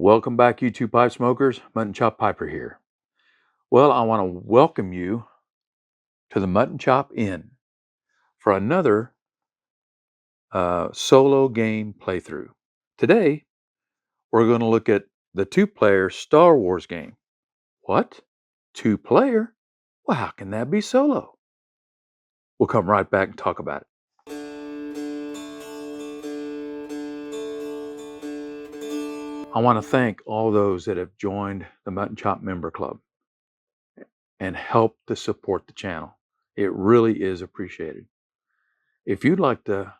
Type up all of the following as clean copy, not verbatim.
Welcome back, you two pipe smokers. Mutton Chop Piper here. Well, I want to welcome you to the Mutton Chop Inn for another solo game playthrough. Today, we're going to look at the two-player Star Wars game. What? Two-player? Well, how can that be solo? We'll come right back and talk about it. I want to thank all those that have joined the Mutton Chop Member Club and helped to support the channel. It really is appreciated. If you'd like to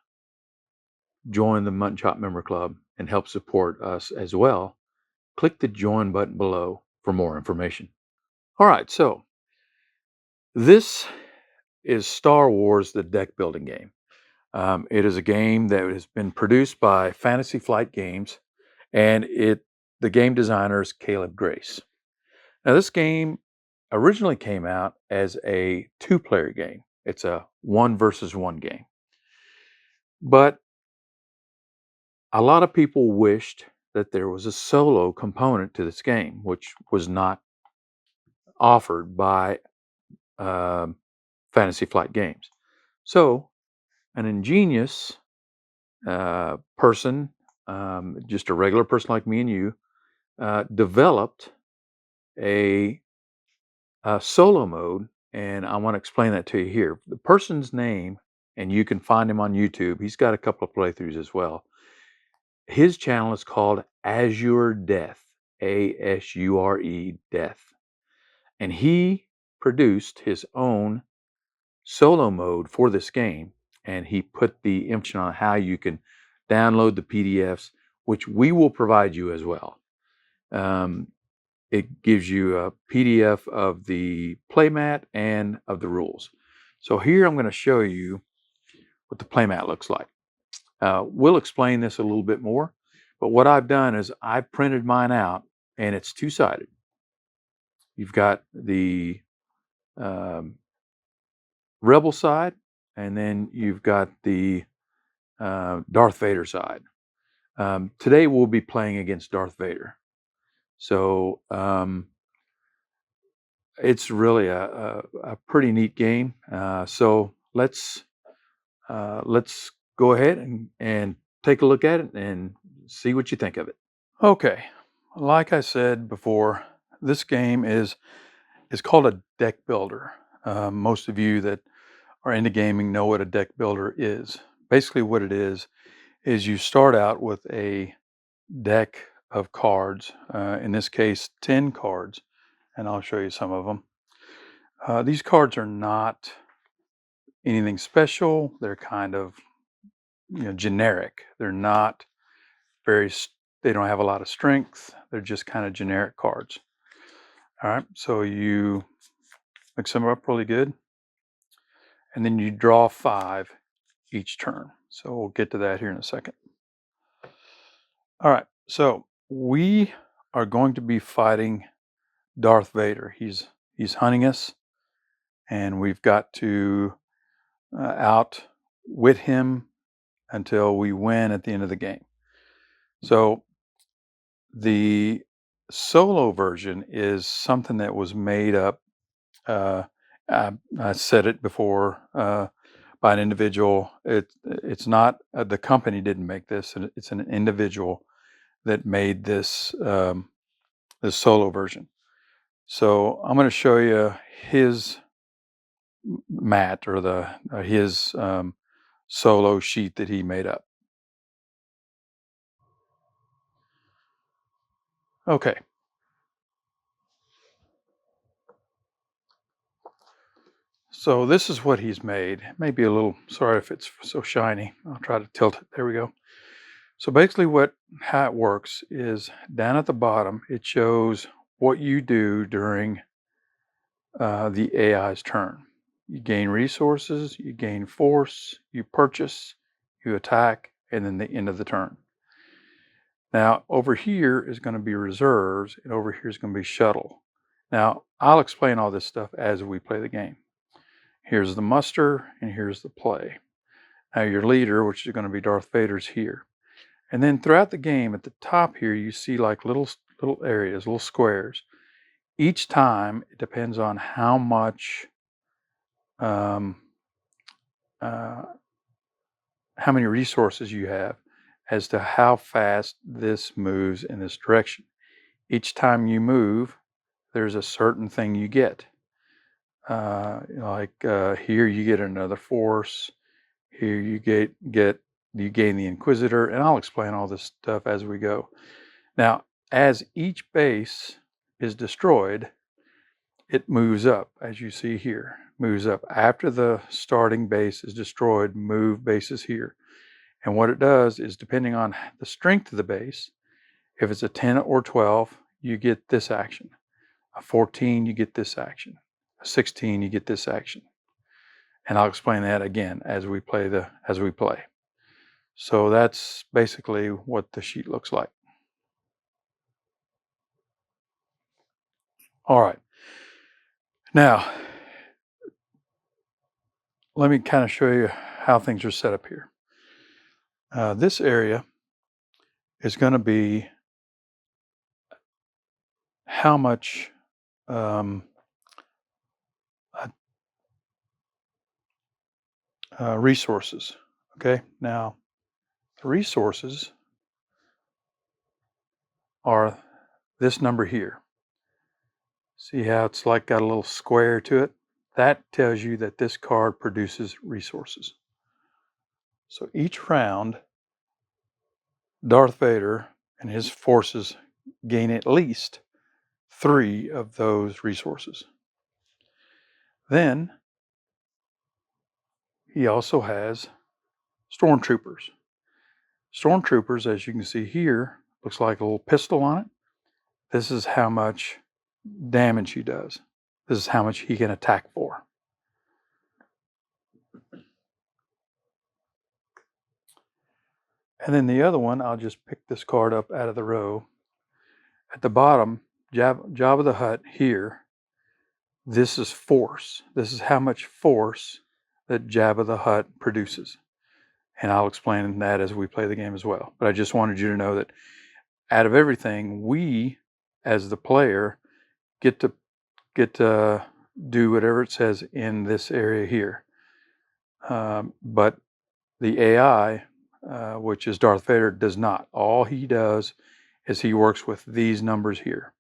join the Mutton Chop Member Club and help support us as well, click the join button below for more information. All right, so this is Star Wars, the deck building game. It is a game that has been produced by Fantasy Flight Games, and the game designer is Caleb Grace. Now, this game originally came out as a two-player game. It's a 1 versus 1 game. But a lot of people wished that there was a solo component to this game, which was not offered by Fantasy Flight Games. So, an ingenious person, just a regular person like me and you, developed a solo mode, and I want to explain that to you here. The person's name, and you can find him on YouTube. He's got a couple of playthroughs as well. His channel is called Azure Death, Asure Death. And he produced his own solo mode for this game. And he put the information on how you can download the PDFs, which we will provide you as well. It gives you a PDF of the playmat and of the rules. So here I'm going to show you what the playmat looks like. We'll explain this a little bit more, but what I've done is I've printed mine out, and it's two-sided. You've got the Rebel side, and then you've got the Darth Vader side. Today we'll be playing against Darth Vader. So it's really a pretty neat game. So let's go ahead and take a look at it and see what you think of it. Okay, like I said before, this game is called a deck builder. Most of you that are into gaming know what a deck builder is. Basically what it is you start out with a deck of cards, in this case 10 cards, and I'll show you some of them. These cards are not anything special. They're kind of generic. They're not they don't have a lot of strength. They're just kind of generic cards. All right, so you mix them up really good, and then you draw 5 each turn. So we'll get to that here in a second. All right, so we are going to be fighting Darth Vader. He's hunting us, and we've got to outwit him until we win at the end of the game. So the solo version is something that was made up. I said it before, by an individual. It's not the company didn't make this. It's an individual that made this this solo version. So I'm going to show you his mat, or his solo sheet that he made up. Okay. So this is what he's made. Maybe a little, sorry if it's so shiny. I'll try to tilt it. There we go. So basically how it works is down at the bottom, it shows what you do during the AI's turn. You gain resources, you gain force, you purchase, you attack, and then the end of the turn. Now, over here is going to be reserves, and over here is going to be shuttle. Now, I'll explain all this stuff as we play the game. Here's the muster, and here's the play. Now, your leader, which is going to be Darth Vader's here. And then throughout the game, at the top here, you see like little areas, little squares. Each time, it depends on how much, um, uh, how many resources you have, as to how fast this moves in this direction. Each time you move, there's a certain thing you get. Here you get another force. Here you you gain the Inquisitor, and I'll explain all this stuff as we go. Now, as each base is destroyed, it moves up, as you see here. Moves up after the starting base is destroyed. Move bases here, and what it does is, depending on the strength of the base, if it's a 10 or 12, you get this action. A 14, you get this action. A 16, you get this action. And I'll explain that again as we play. So that's basically what the sheet looks like. All right. Now, let me kind of show you how things are set up here. This area is going to be how much resources. Okay. Now, the resources are this number here. See how it's like got a little square to it? That tells you that this card produces resources. So each round, Darth Vader and his forces gain at least 3 of those resources. Then he also has stormtroopers. Stormtroopers, as you can see here, looks like a little pistol on it. This is how much damage he does. This is how much he can attack for. And then the other one, I'll just pick this card up out of the row. At the bottom, Jabba the Hutt here, this is force. This is how much force that Jabba the Hutt produces. And I'll explain that as we play the game as well. But I just wanted you to know that out of everything, we, as the player, get to do whatever it says in this area here. But the AI, which is Darth Vader, does not. All he does is he works with these numbers here.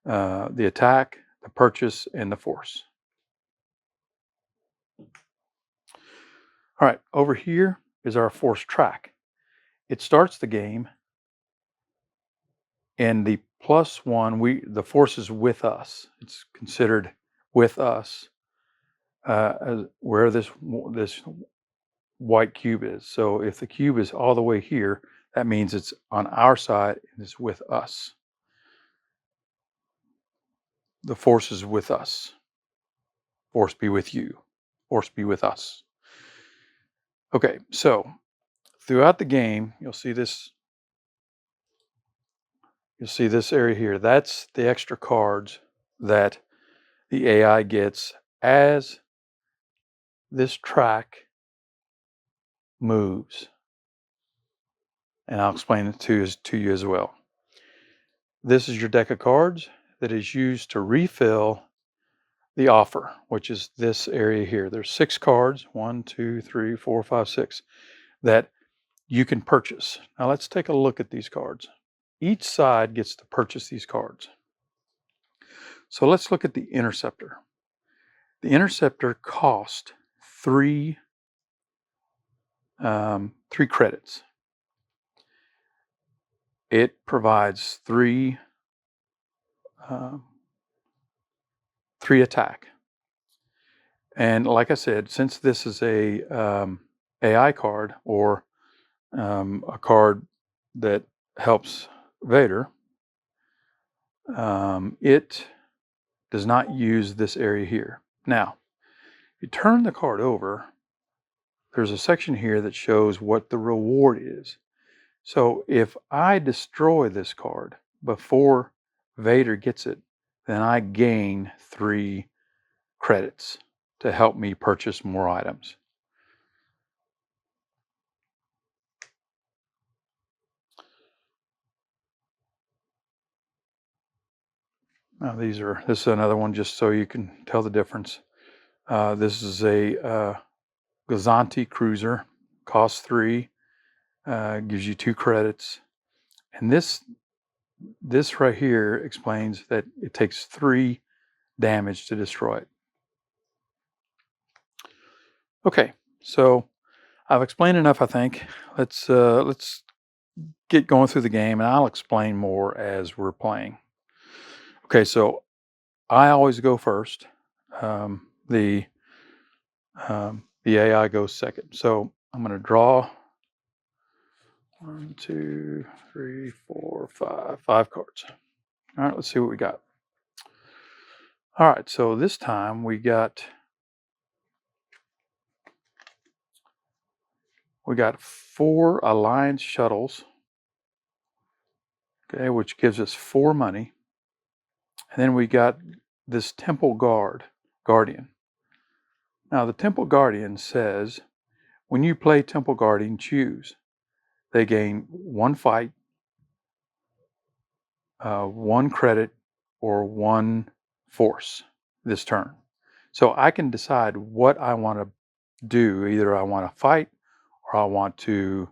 The attack, the purchase, and the force. All right, over here is our force track. It starts the game, and the +1, the force is with us. It's considered with us, where this white cube is. So if the cube is all the way here, that means it's on our side and it's with us. The force is with us. Force be with you. Force be with us. Okay, so throughout the game, you'll see this area here. That's the extra cards that the AI gets as this track moves. And I'll explain it to you as well. This is your deck of cards that is used to refill the offer, which is this area here. There's 6 cards, 1, 2, 3, 4, 5, 6, that you can purchase. Now let's take a look at these cards. Each side gets to purchase these cards. So let's look at the Interceptor. The Interceptor cost 3 credits. It provides 3 attack. And like I said, since this is a AI card, or a card that helps Vader, it does not use this area here. Now, if you turn the card over, there's a section here that shows what the reward is. So if I destroy this card before Vader gets it, then I gain 3 credits to help me purchase more items. Now this is another one just so you can tell the difference. This is a Gazanti cruiser, costs 3, gives you 2 credits. And this right here explains that it takes 3 damage to destroy it. Okay, so I've explained enough, I think. Let's get going through the game, and I'll explain more as we're playing. Okay, so I always go first. The AI goes second. So I'm going to draw 1, 2, 3, 4, 5 cards. All right, let's see what we got. All right, so this time we got 4 Alliance shuttles, okay, which gives us 4 money. And then we got this Temple Guardian. Now the Temple Guardian says, when you play Temple Guardian, choose. They gain 1 fight, 1 credit, or 1 force this turn. So I can decide what I want to do. Either I want to fight, or I want to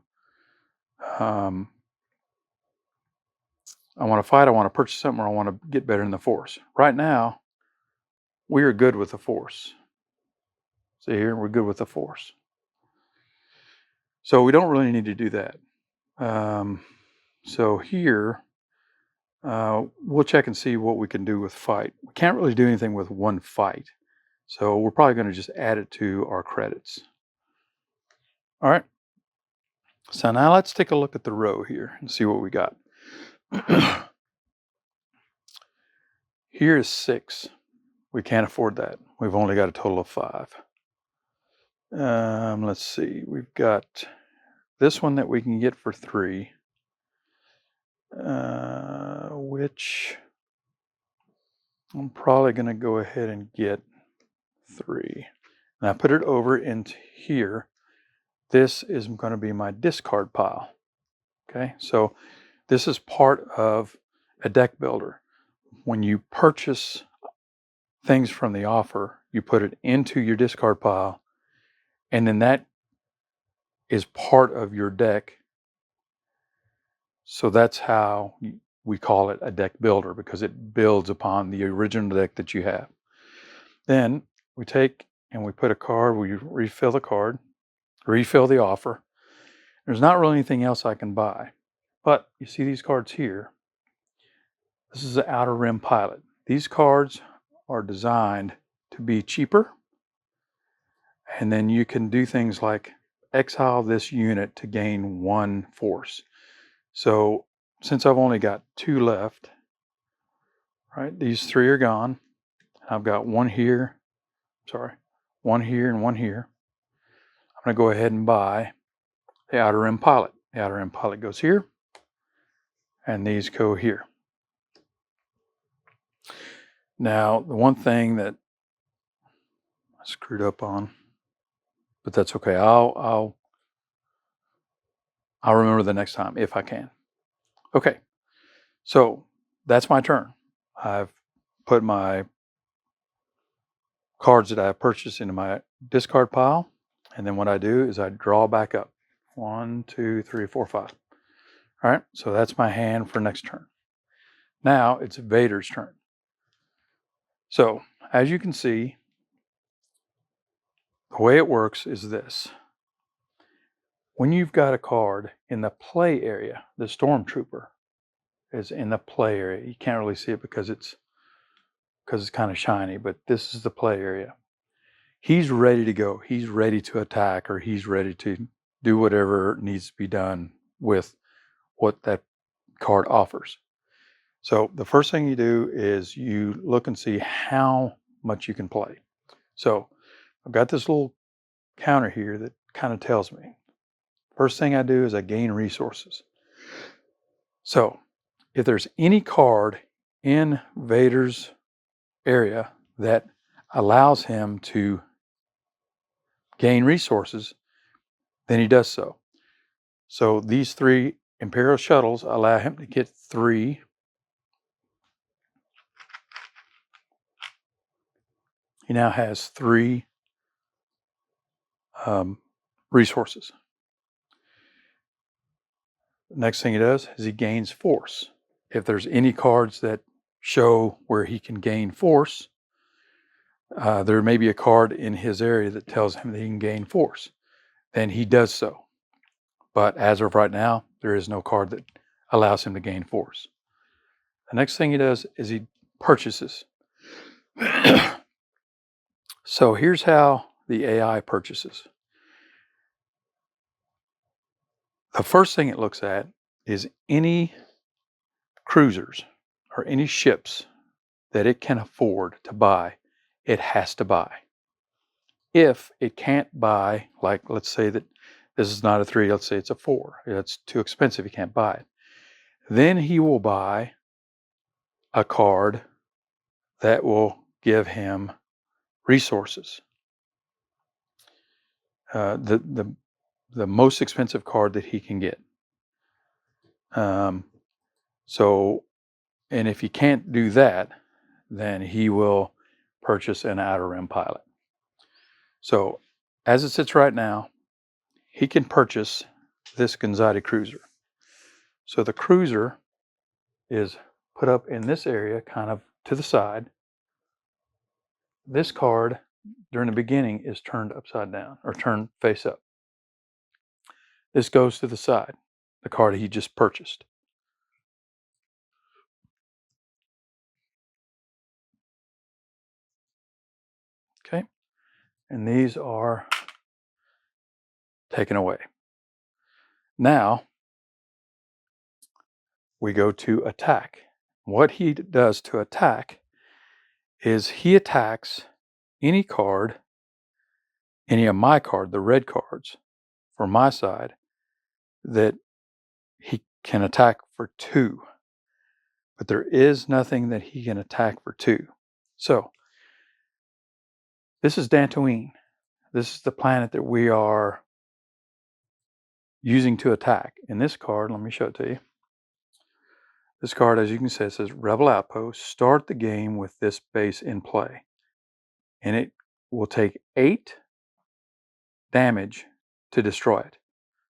fight, I want to purchase something, or I want to get better in the force. Right now, we are good with the force. See here, we're good with the force. So we don't really need to do that. So here, we'll check and see what we can do with fight. We can't really do anything with 1 fight. So we're probably going to just add it to our credits. All right. So now let's take a look at the row here and see what we got. Here is 6. We can't afford that. We've only got a total of 5. Let's see. We've got this one that we can get for 3, which I'm probably going to go ahead and get 3. And I put it over into here. This is going to be my discard pile. Okay, so this is part of a deck builder. When you purchase things from the offer, you put it into your discard pile, and then that is part of your deck. So that's how we call it a deck builder, because it builds upon the original deck that you have. Then we take and we put a card, we refill the offer. There's not really anything else I can buy. But you see these cards here. This is the Outer Rim Pilot. These cards are designed to be cheaper. And then you can do things like exile this unit to gain 1 force. So since I've only got 2 left, right, these 3 are gone. I've got 1 here, 1 here and 1 here. I'm going to go ahead and buy the Outer Rim Pilot. The Outer Rim Pilot goes here, and these go here. Now, the one thing that I screwed up on, but that's okay. I'll remember the next time if I can. Okay, so that's my turn. I've put my cards that I have purchased into my discard pile, and then what I do is I draw back up. 1, 2, 3, 4, 5. All right, so that's my hand for next turn. Now it's Vader's turn. So as you can see, the way it works is this. When you've got a card in the play area, the Stormtrooper is in the play area. You can't really see it because it's kind of shiny, but this is the play area. He's ready to go. He's ready to attack, or he's ready to do whatever needs to be done with what that card offers. So the first thing you do is you look and see how much you can play. So I've got this little counter here that kind of tells me. First thing I do is I gain resources. So if there's any card in Vader's area that allows him to gain resources, then he does so. So these 3 Imperial shuttles allow him to get 3 He now has 3 resources. The next thing he does is he gains force. If there's any cards that show where he can gain force, there may be a card in his area that tells him that he can gain force. Then he does so. But as of right now, there is no card that allows him to gain force. The next thing he does is he purchases. So here's how the AI purchases. The first thing it looks at is any cruisers or any ships that it can afford to buy, it has to buy. If it can't buy, like let's say that this is not a 3, let's say it's a 4. It's too expensive, he can't buy it. Then he will buy a card that will give him resources. The most expensive card that he can get. So, and if he can't do that, then he will purchase an Outer Rim pilot. So, as it sits right now, he can purchase this Gonzati cruiser. So the cruiser is put up in this area, kind of to the side. This card, during the beginning, is turned upside down or turned face up. This goes to the side, the card he just purchased. Okay, and these are taken away. Now, we go to attack. What he does to attack is he attacks any card, any of my card, the red cards for my side, that he can attack for 2. But there is nothing that he can attack for 2. So, this is Dantooine. This is the planet that we are using to attack. In this card, let me show it to you. This card, as you can see, it says Rebel Outpost. Start the game with this base in play. And it will take 8 damage to destroy it.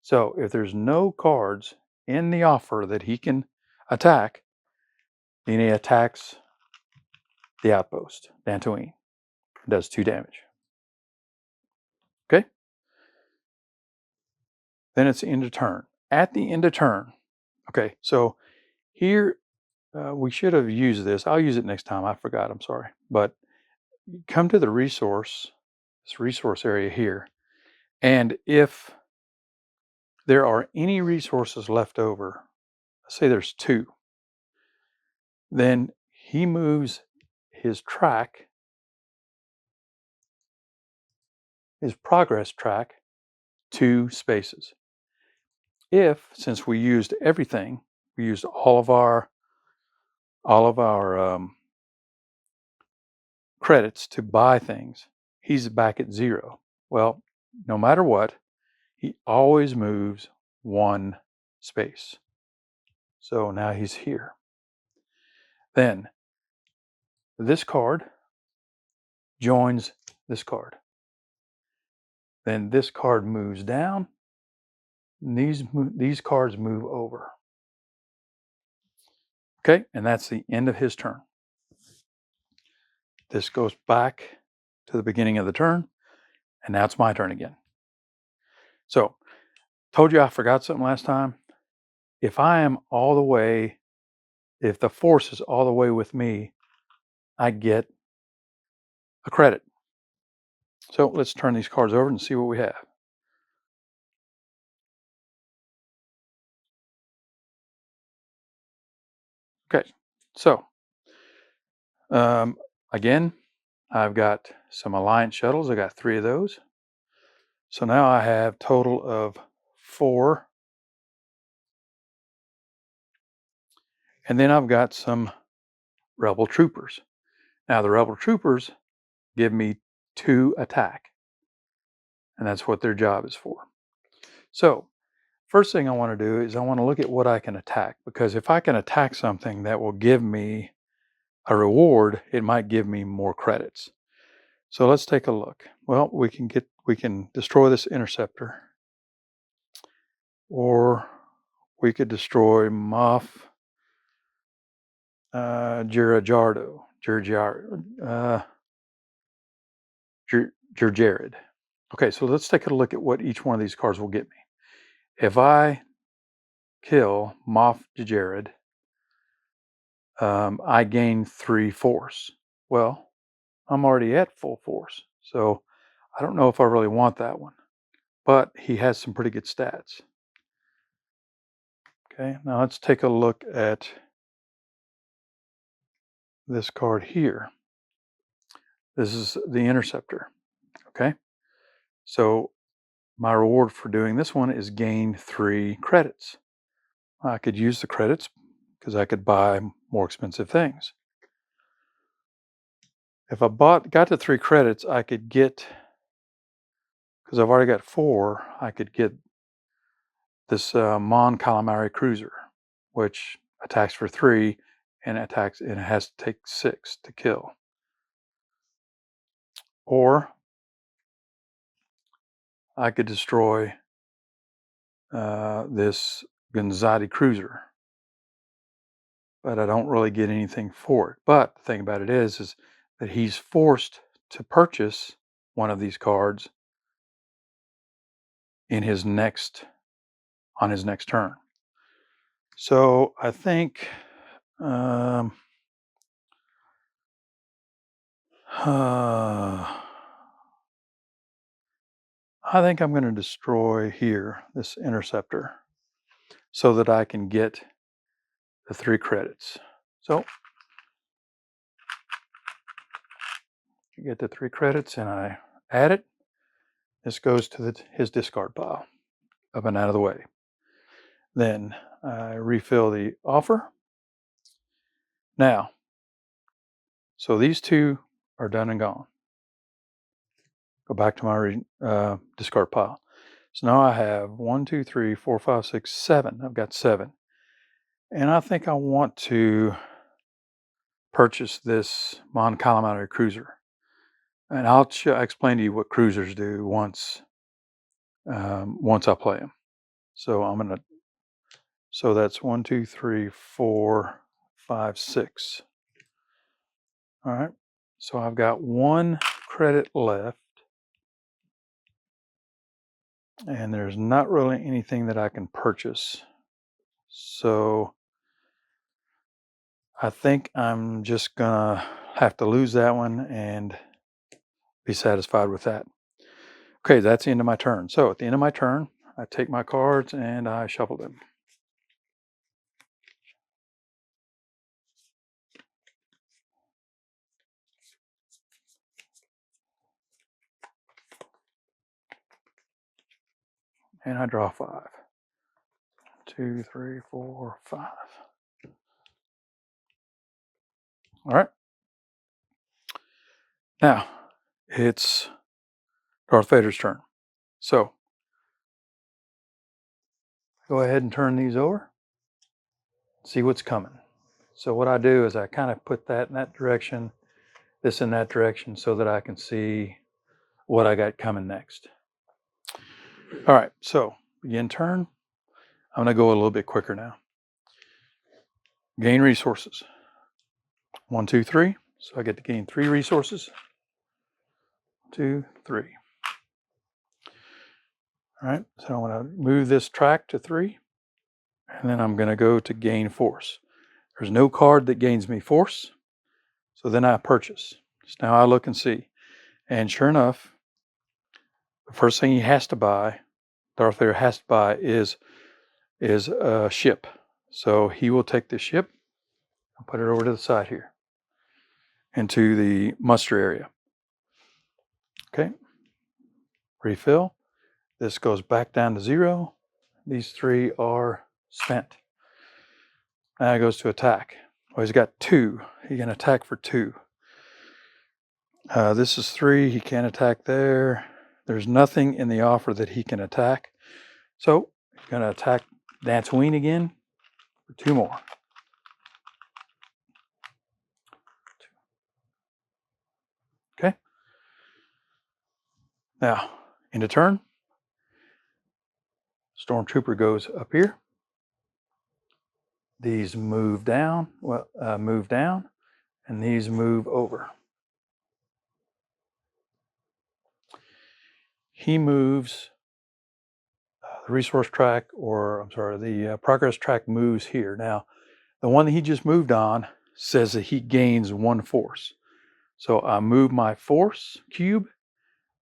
So if there's no cards in the offer that he can attack, then he attacks the outpost, Dantooine. It does 2 damage. Okay? Then it's end of turn. At the end of turn, okay, so here we should have used this. I'll use it next time. I forgot. I'm sorry. But come to the resource, this resource area here. And if there are any resources left over, let's say there's 2, then he moves his track, his progress track, 2 spaces. If, since we used everything, we used all of our credits to buy things, he's back at 0. Well, no matter what, he always moves 1 space. So now he's here. Then this card joins this card. Then this card moves down. And these cards move over. Okay, and that's the end of his turn. This goes back to the beginning of the turn, and now it's my turn again. So, told you I forgot something last time. If the force is all the way with me, I get a credit. So let's turn these cards over and see what we have. Okay, so again, I've got some Alliance shuttles. I got 3 of those. So now I have total of 4. And then I've got some Rebel troopers. Now the Rebel troopers give me 2 attack. And that's what their job is for. So first thing I want to do is I want to look at what I can attack. Because if I can attack something that will give me a reward, it might give me more credits. So let's take a look. Well, we can destroy this interceptor, or we could destroy Moff Girajardo, Jared. Okay, so let's take a look at what each one of these cards will get me. If I kill Moff Jared, I gain 3 force. Well, I'm already at full force, so I don't know if I really want that one. But he has some pretty good stats. Okay, now let's take a look at this card here. This is the interceptor. Okay, so my reward for doing this one is gain 3 credits. I could use the credits because I could buy more expensive things. If I got to 3 credits, I could get, because I've already got 4, I could get this Mon Calamari cruiser, which attacks for 3 and attacks, and it has to take 6 to kill. Or I could destroy this Gonzati cruiser, but I don't really get anything for it. But the thing about it is that he's forced to purchase one of these cards in his next on his next turn. So I think I think I'm going to destroy here this interceptor so that I can get the 3 credits. So you get the 3 credits and I add it. This goes to his discard pile, up and out of the way. Then I refill the offer. Now, so these 2 are done and gone. Go back to my discard pile. So now I have 1, 2, 3, 4, 5, 6, 7. I've got 7. And I think I want to purchase this Mon Calamari cruiser. And I'll explain to you what cruisers do once I play them. So that's 1, 2, 3, 4, 5, 6. All right. So I've got 1 credit left. And there's not really anything that I can purchase. So I think I'm just gonna have to lose that one and be satisfied with that. Okay, that's the end of my turn. So at the end of my turn, I take my cards and I shuffle them. And I draw 5. 2, 3, 4, 5. All right. Now it's Darth Vader's turn. So go ahead and turn these over. See what's coming. So what I do is I kind of put that in that direction, this in that direction, so that I can see what I got coming next. All right, so begin turn. I'm going to go a little bit quicker now. Gain resources. 1, 2, 3. So I get to gain 3 resources. 2, 3. All right, so I'm going to move this track to 3. And then I'm going to go to gain force. There's no card that gains me force. So then I purchase. So now I look and see. And sure enough, the first thing he has to buy, Darth Vader has to buy, is a ship. So he will take the ship. I'll put it over to the side here into the muster area. Okay. Refill. This goes back down to 0. These 3 are spent. Now it goes to attack. Well, he's got 2. He can attack for 2. This is 3. He can't attack there. There's nothing in the offer that he can attack. So he's going to attack Dantooine again for 2 more. Okay. Now, into turn. Stormtrooper goes up here. These move down, and these move over. He moves the resource track, or I'm sorry, the progress track moves here. Now, the one that he just moved on says that he gains 1 force. So I move my force cube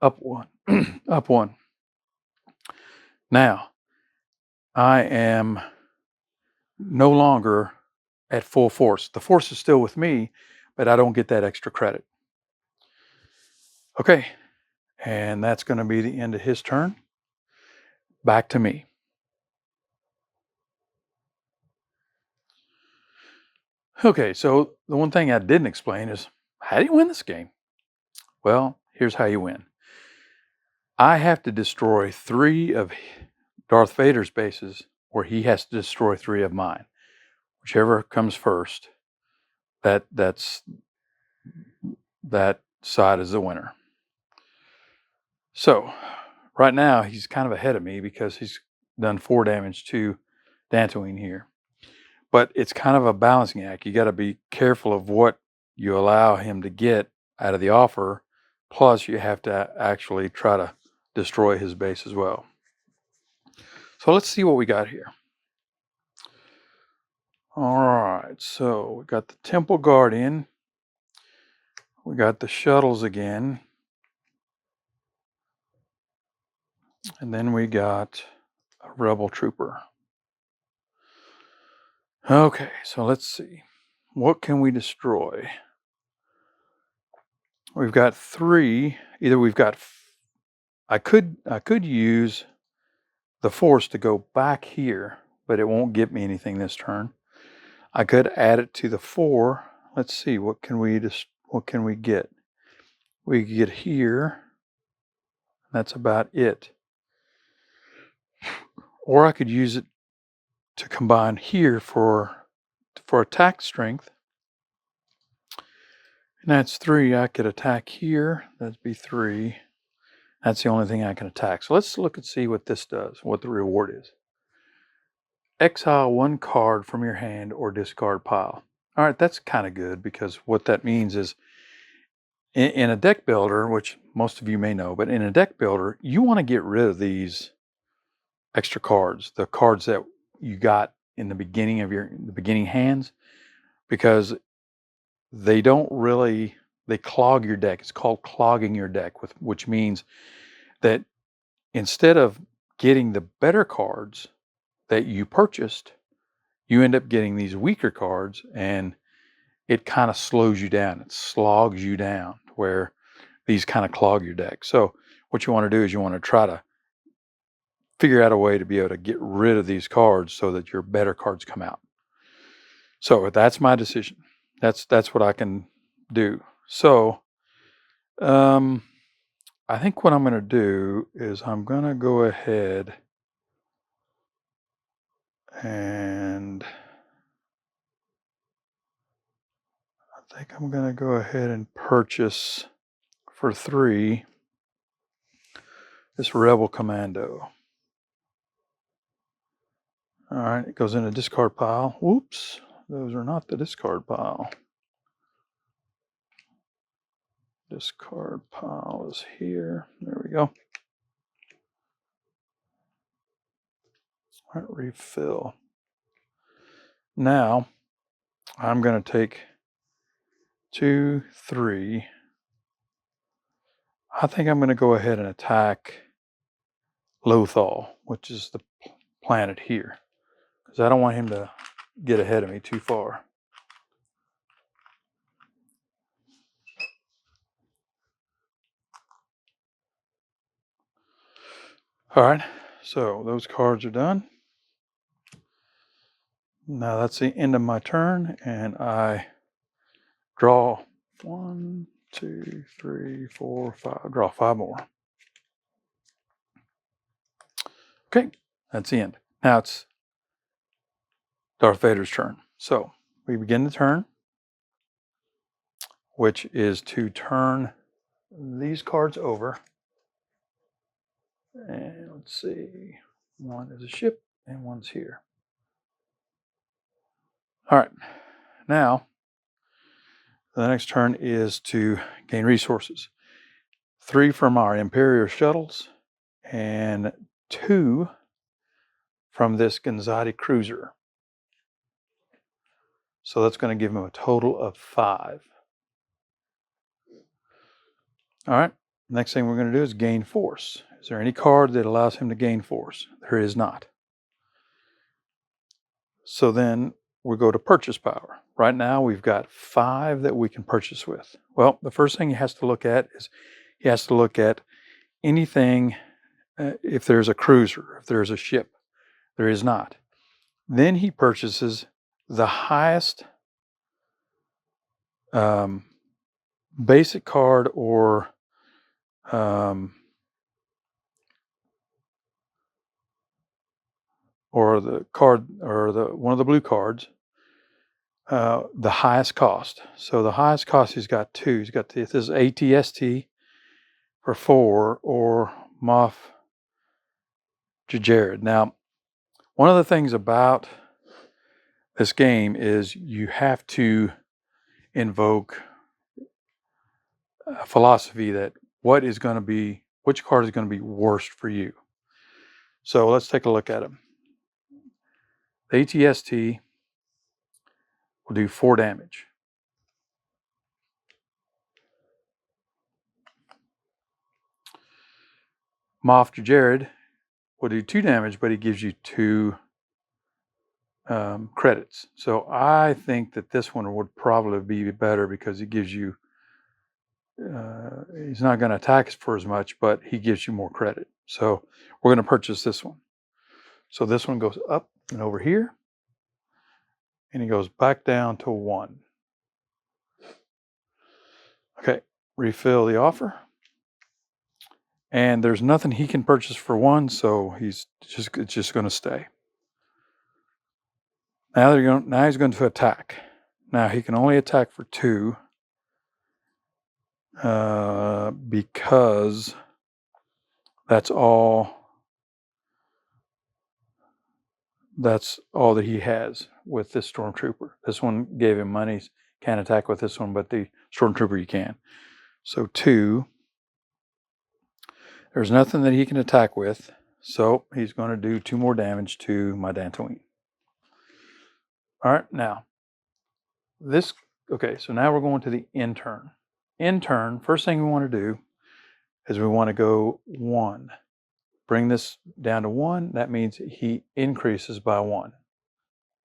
up 1, up 1. Now, I am no longer at full force. The force is still with me, but I don't get that extra credit. Okay, and that's going to be the end of his turn. Back to me. Okay, so the one thing I didn't explain is, how do you win this game? Well, here's how you win. I have to destroy 3 of Darth Vader's bases, or he has to destroy 3 of mine. Whichever comes first, that side is the winner. So right now he's kind of ahead of me because he's done 4 damage to Dantooine here. But it's kind of a balancing act. You got to be careful of what you allow him to get out of the offer. Plus, you have to actually try to destroy his base as well. So let's see what we got here. All right, so we got the Temple Guardian. We got the shuttles again. And then we got a Rebel Trooper. Okay, so let's see. What can we destroy? We've got 3. Either we've got... I could use the force to go back here, but it won't get me anything this turn. I could add it to the 4. Let's see, what can we get? We could get here. That's about it. Or I could use it to combine here for attack strength. And that's 3. I could attack here. That'd be 3. That's the only thing I can attack. So let's look and see what this does, what the reward is. Exile 1 card from your hand or discard pile. All right, that's kind of good, because what that means is in a deck builder, which most of you may know, but in a deck builder, you want to get rid of these extra cards, the cards that you got in the beginning of the beginning hands, because they clog your deck. It's called clogging your deck, which means that instead of getting the better cards that you purchased, you end up getting these weaker cards, and it kind of slows you down. It slogs you down, where these kind of clog your deck. So what you want to do is you want to try to figure out a way to be able to get rid of these cards so that your better cards come out. So that's my decision. That's what I can do. So I think what I'm going to do is I'm going to go ahead and I think I'm going to go ahead and purchase for 3 this Rebel Commando. All right, it goes in a discard pile. Whoops, those are not the discard pile. Discard pile is here. There we go. All right, refill. Now, I'm going to take 2, 3. I think I'm going to go ahead and attack Lothal, which is the planet here, because I don't want him to get ahead of me too far. All right, so those cards are done. Now that's the end of my turn, and I draw 1, 2, 3, 4, 5. Draw 5 more. Okay, that's the end. Now it's Darth Vader's turn. So we begin the turn, which is to turn these cards over. And let's see, one is a ship and one's here. All right, now the next turn is to gain resources. 3 from our Imperial shuttles and 2 from this Gonzati cruiser. So that's going to give him a total of 5. All right, next thing we're going to do is gain force. Is there any card that allows him to gain force? There is not. So then we go to purchase power. Right now we've got 5 that we can purchase with. Well, the first thing he has to look at is he has to look at anything, if there's a cruiser, if there's a ship. There is not. Then he purchases the highest basic card or the card or the one of the blue cards, the highest cost. So the highest cost, he's got 2. He's got this is ATST for 4 or Muttn-Plays. Now, one of the things about this game is you have to invoke a philosophy that which card is going to be worst for you. So let's take a look at them. The ATST will do 4 damage. Muttn-Plays will do 2 damage, but he gives you 2 credits. So I think that this one would probably be better because it gives you, he's not going to attack us for as much, but he gives you more credit. So we're going to purchase this one. So this one goes up and over here, and he goes back down to 1. Okay, refill the offer. And there's nothing he can purchase for 1, so it's just going to stay. Now he's going to attack. Now he can only attack for 2 because that's all that he has with this Stormtrooper. This one gave him money. Can't attack with this one, but the Stormtrooper you can. So 2. There's nothing that he can attack with, so he's going to do 2 more damage to my Dantooine. All right, now so now we're going to the end turn. End turn, first thing we want to do is we want to go 1. Bring this down to 1. That means he increases by 1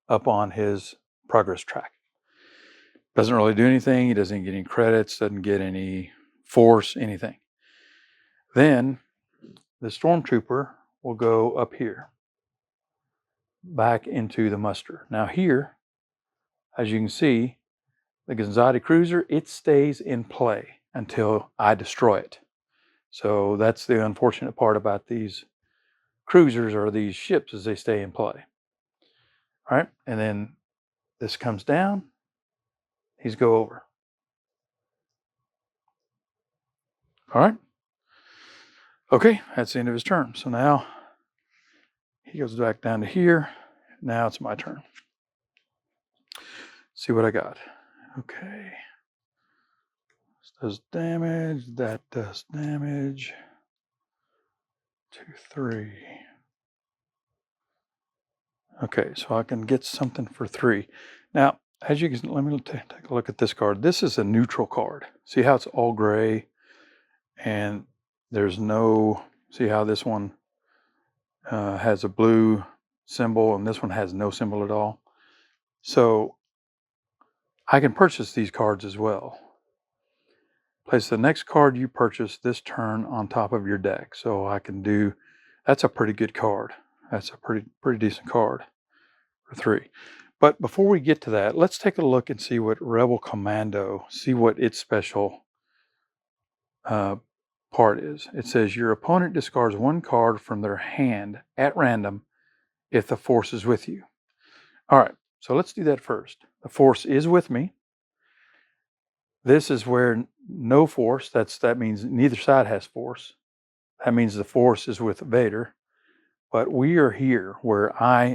up on his progress track. Doesn't really do anything. He doesn't get any credits, doesn't get any force, anything. Then the Stormtrooper will go up here, back into the muster. Now here, as you can see, the Gonzati cruiser, it stays in play until I destroy it. So that's the unfortunate part about these cruisers or these ships, is they stay in play. All right, and then this comes down, he's go over. All right. Okay, that's the end of his turn. So now he goes back down to here. Now it's my turn. See what I got. Okay. This does damage. That does damage. 2, 3. Okay, so I can get something for 3. Now, as you can, let me take a look at this card. This is a neutral card. See how it's all gray, and there's no. See how this one has a blue symbol, and this one has no symbol at all. So I can purchase these cards as well. Place the next card you purchase this turn on top of your deck. So I can do. That's a pretty good card. That's a pretty decent card for 3. But before we get to that, let's take a look and see what Rebel Commando, see what its special part is. It says your opponent discards 1 card from their hand at random if the force is with you. All right, so let's do that first. The force is with me. This is where no force, that means neither side has force. that means the Force is with Vader. But we are here where I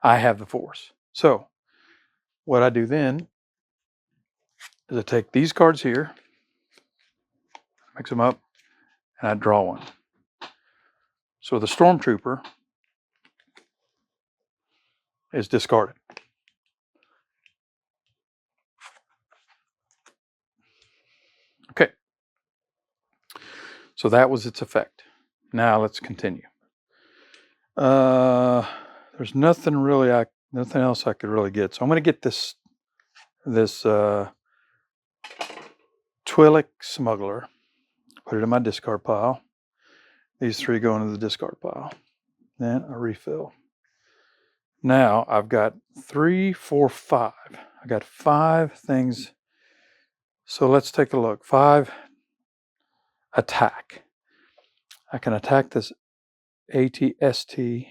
have the Force. So what I do then is I take these cards here, mix them up, and I draw one. So the Stormtrooper is discarded. Okay. So that was its effect. Now let's continue. There's nothing else I could really get. So I'm going to get this Twi'lek Smuggler. Put it in my discard pile. These 3 go into the discard pile. Then a refill. Now I've got 3, 4, 5. I got 5 things. So let's take a look. 5 attack. I can attack this ATST,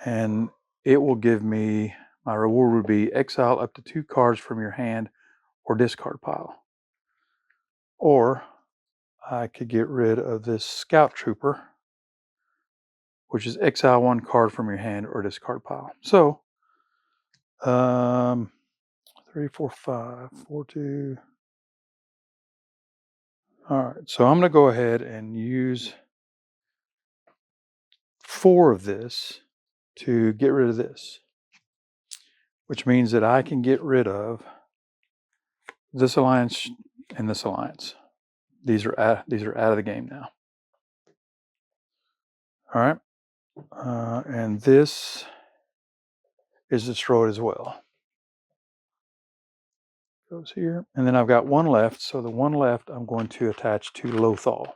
and it will give me, my reward would be exile up to 2 cards from your hand or discard pile. Or I could get rid of this Scout Trooper, which is exile 1 card from your hand or discard pile. So 3, 4, 5, 4, 2. All right, so I'm going to go ahead and use 4 of this to get rid of this, which means that I can get rid of this alliance and this alliance. These are out of the game now. All right, and this is destroyed as well. Goes here, and then I've got 1 left. So the 1 left, I'm going to attach to Lothal.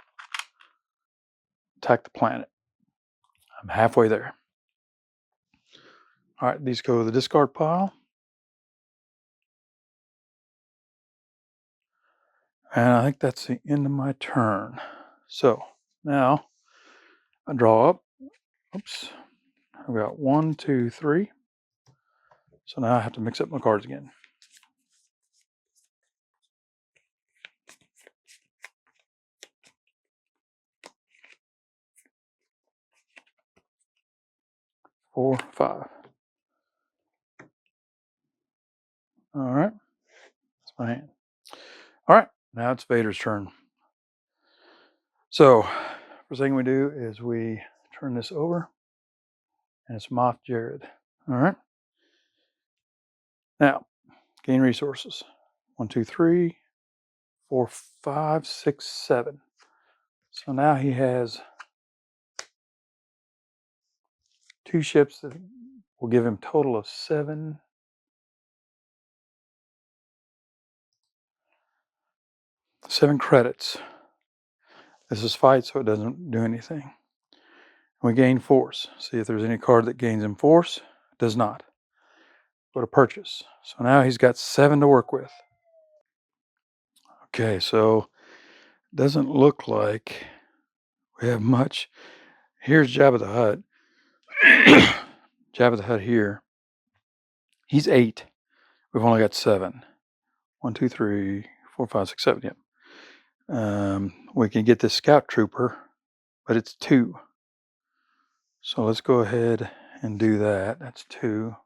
Attack the planet. I'm halfway there. All right, these go to the discard pile. And I think that's the end of my turn. So now I draw up. Oops. I've got 1, 2, 3. So now I have to mix up my cards again. Four, 5. All right. That's my hand. All right. Now it's Vader's turn. So first thing we do is we turn this over, and it's Moff Jared. All right. Now, gain resources. 1, 2, 3, 4, 5, 6, 7. So now he has 2 ships that will give him a total of 7. 7 credits. This is fight, so it doesn't do anything. We gain force. See if there's any card that gains him force. It does not. Go to purchase. So now he's got 7 to work with. Okay, so it doesn't look like we have much. Here's Jabba the Hutt. Jabba the Hutt here. He's 8. We've only got 7. 1, 2, 3, 4, 5, 6, 7. Yep. We can get this Scout Trooper, but it's 2. So let's go ahead and do that. That's 2.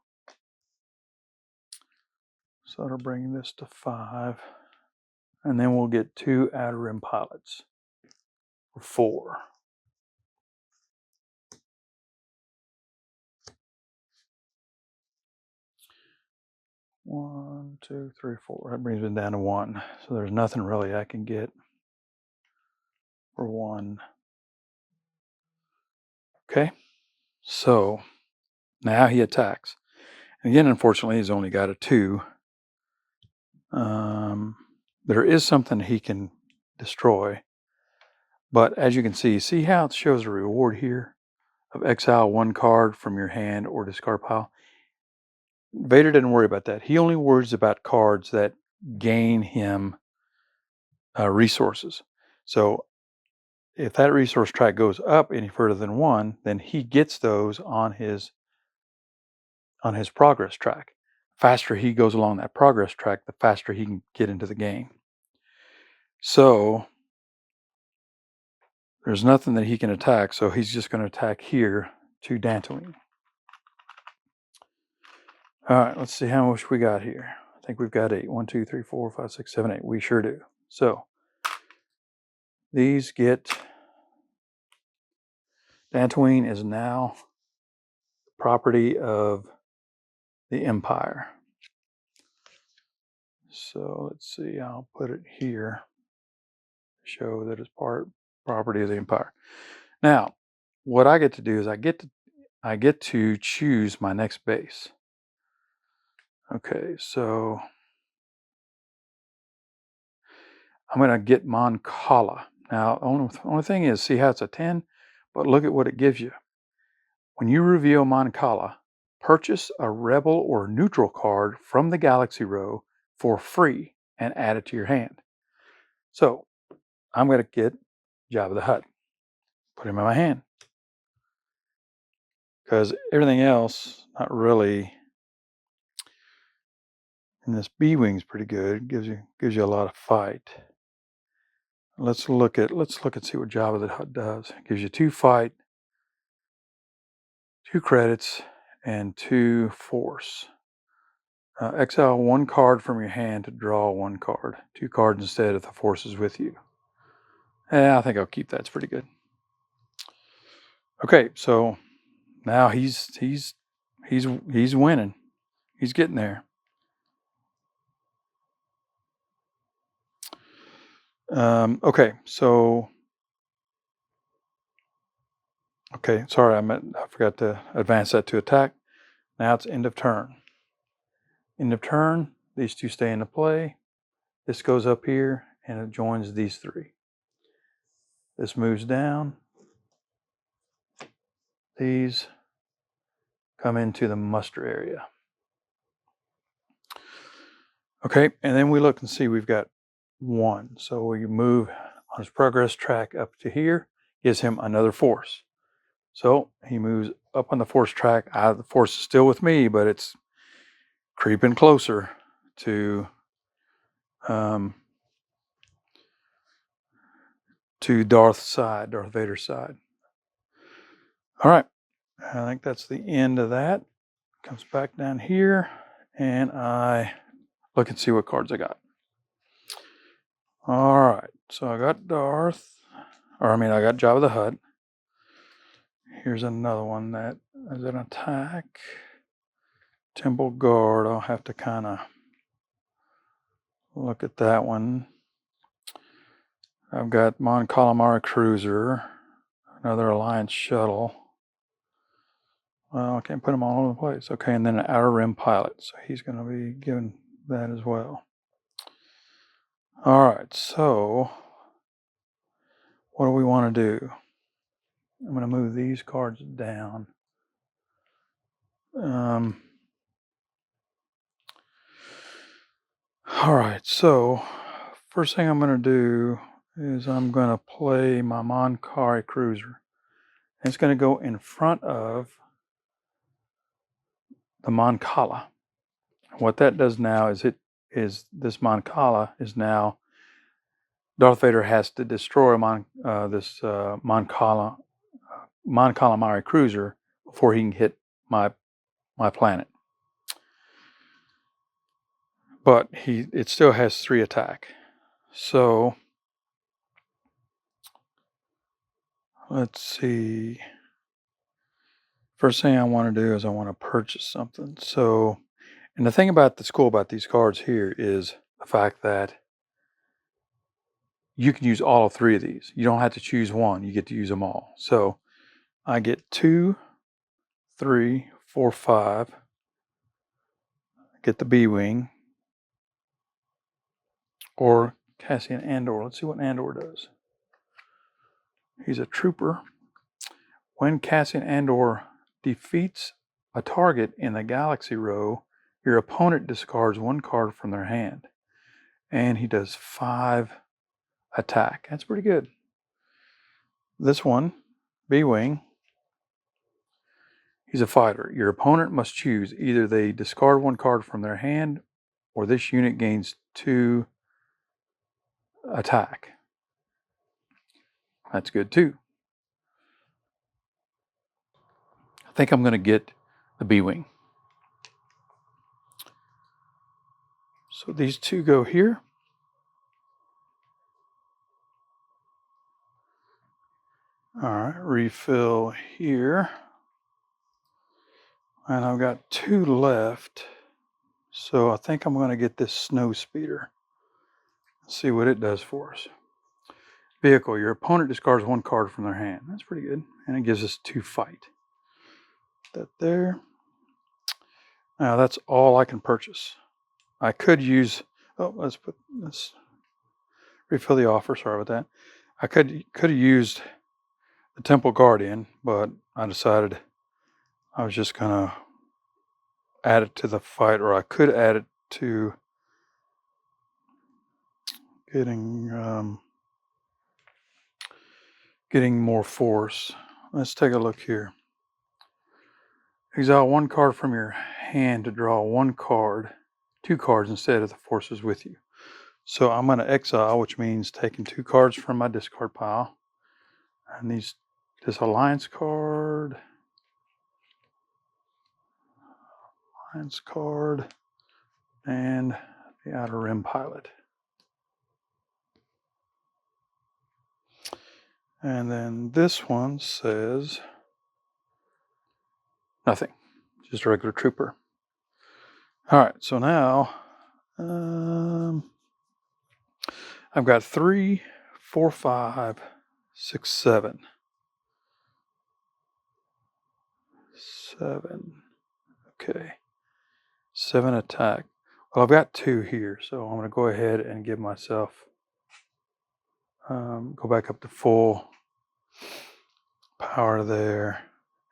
So it'll bring this to 5. And then we'll get 2 outer rim pilots for 4. One, 2, 3, 4. That brings me down to 1. So there's nothing really I can get for 1. Okay. So now he attacks. And again, unfortunately, he's only got a 2. There is something he can destroy. But as you can see how it shows a reward here of exile 1 card from your hand or discard pile? Vader didn't worry about that. He only worries about cards that gain him resources. So if that resource track goes up any further than 1, then he gets those on his progress track. Faster he goes along that progress track, the faster he can get into the game. So There's nothing that he can attack, so he's just going to attack here to Dantooine. All right, let's see how much we got here. I think we've got 8. 1, 2, 3, 4, 5, 6, 7, 8. We sure do. So these get... Dantooine is now property of the Empire. So let's see, I'll put it here, show that it's property of the Empire. Now, what I get to do is I get to choose my next base. Okay, so I'm going to get Mon-Cala. Now, only thing is, see how it's a 10? But look at what it gives you. When you reveal Mon-Cala, purchase a rebel or neutral card from the Galaxy row for free and add it to your hand. So I'm going to get Jabba the Hutt, put him in my hand. Because everything else, not really. And this B-Wing's pretty good. Gives you a lot of fight. Let's look and see what Jabba the Hutt does. It gives you 2 fight, 2 credits, and 2 force. Exile 1 card from your hand to draw 1 card. 2 cards instead if the force is with you. I think I'll keep that. It's pretty good. Okay, so now he's winning. He's getting there. Okay, so sorry, I forgot to advance that to attack. Now it's end of turn. End of turn, these 2 stay into play. This goes up here and it joins these 3. This moves down. These come into the muster area. Okay, and then we look and see we've got 1. So we move on his progress track up to here, gives him another force. So he moves up on the force track. The force is still with me, but it's creeping closer to Darth Vader's side. All right, I think that's the end of that. Comes back down here, and I look and see what cards I got. All right, so I got I got Jabba the Hutt. Here's another one that is an attack. Temple Guard, I'll have to kind of look at that one. I've got Mon Calamari Cruiser, another Alliance Shuttle. Well, I can't put them all over the place. Okay, and then an Outer Rim Pilot. So he's going to be given that as well. All right, so what do we want to do? I'm going to move these cards down. All right, so first thing I'm going to do is I'm going to play my Mon Calamari Cruiser. It's going to go in front of the Mon Cala. What that does now is this Mon Cala is now Darth Vader has to destroy Mon Calamari Cruiser before he can hit my planet. But it still has 3 attack. So let's see. First thing I want to do is I want to purchase something. So, and the thing that's cool about these cards here is the fact that you can use all 3 of these. You don't have to choose one. You get to use them all. So I get 2, 3, 4, 5. Get the B-Wing. Or Cassian Andor. Let's see what Andor does. He's a trooper. When Cassian Andor defeats a target in the Galaxy row, your opponent discards 1 card from their hand. And he does 5 attack. That's pretty good. This one, B-Wing, he's a fighter. Your opponent must choose. Either they discard 1 card from their hand, or this unit gains 2 attack. That's good too. I think I'm going to get the B-wing. So these two go here. All right, refill here. And I've got 2 left. So I think I'm going to get this snow speeder. See what it does for us. Vehicle. Your opponent discards 1 card from their hand. That's pretty good. And it gives us 2 fight. That there. Now that's all I can purchase. I could use, let's refill the offer. Sorry about that. I could have used the Temple Guardian, but I decided I was just gonna add it to the fight, or I could add it to getting more force. Let's take a look here. Exile 1 card from your hand to draw 1 card, 2 cards instead of the forces with you. So I'm going to exile, which means taking 2 cards from my discard pile. And this alliance card, and the Outer Rim Pilot. And then this one says nothing, just a regular trooper. All right, so now I've got 3, 4, 5, 6, 7. 7. Okay. 7 attack. Well, I've got 2 here, so I'm going to go ahead and give myself, go back up to full power there.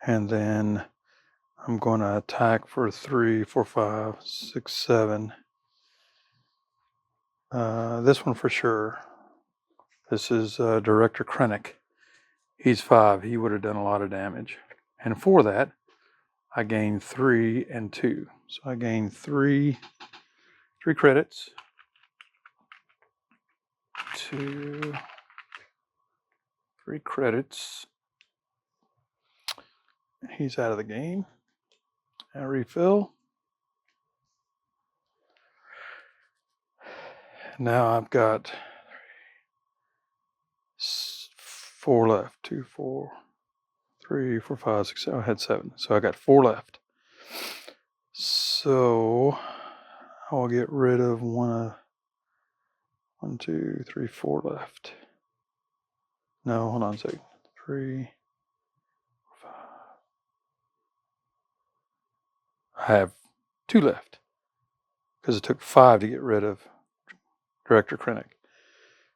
And then I'm going to attack for 3, 4, 5, 6, 7. This one for sure. This is Director Krennic. He's 5. He would have done a lot of damage. And for that, I gained 3 and 2. So I gained 3 credits. 2, 3 credits. He's out of the game. And refill. Now I've got 4 left. 2, 4, 3, 4, 5, 6, 7. I had 7. So I got 4 left. So I'll get rid of 1, 2, 3, 4 left. No, hold on a second. 3, 5. I have 2 left because it took 5 to get rid of Director Krennic.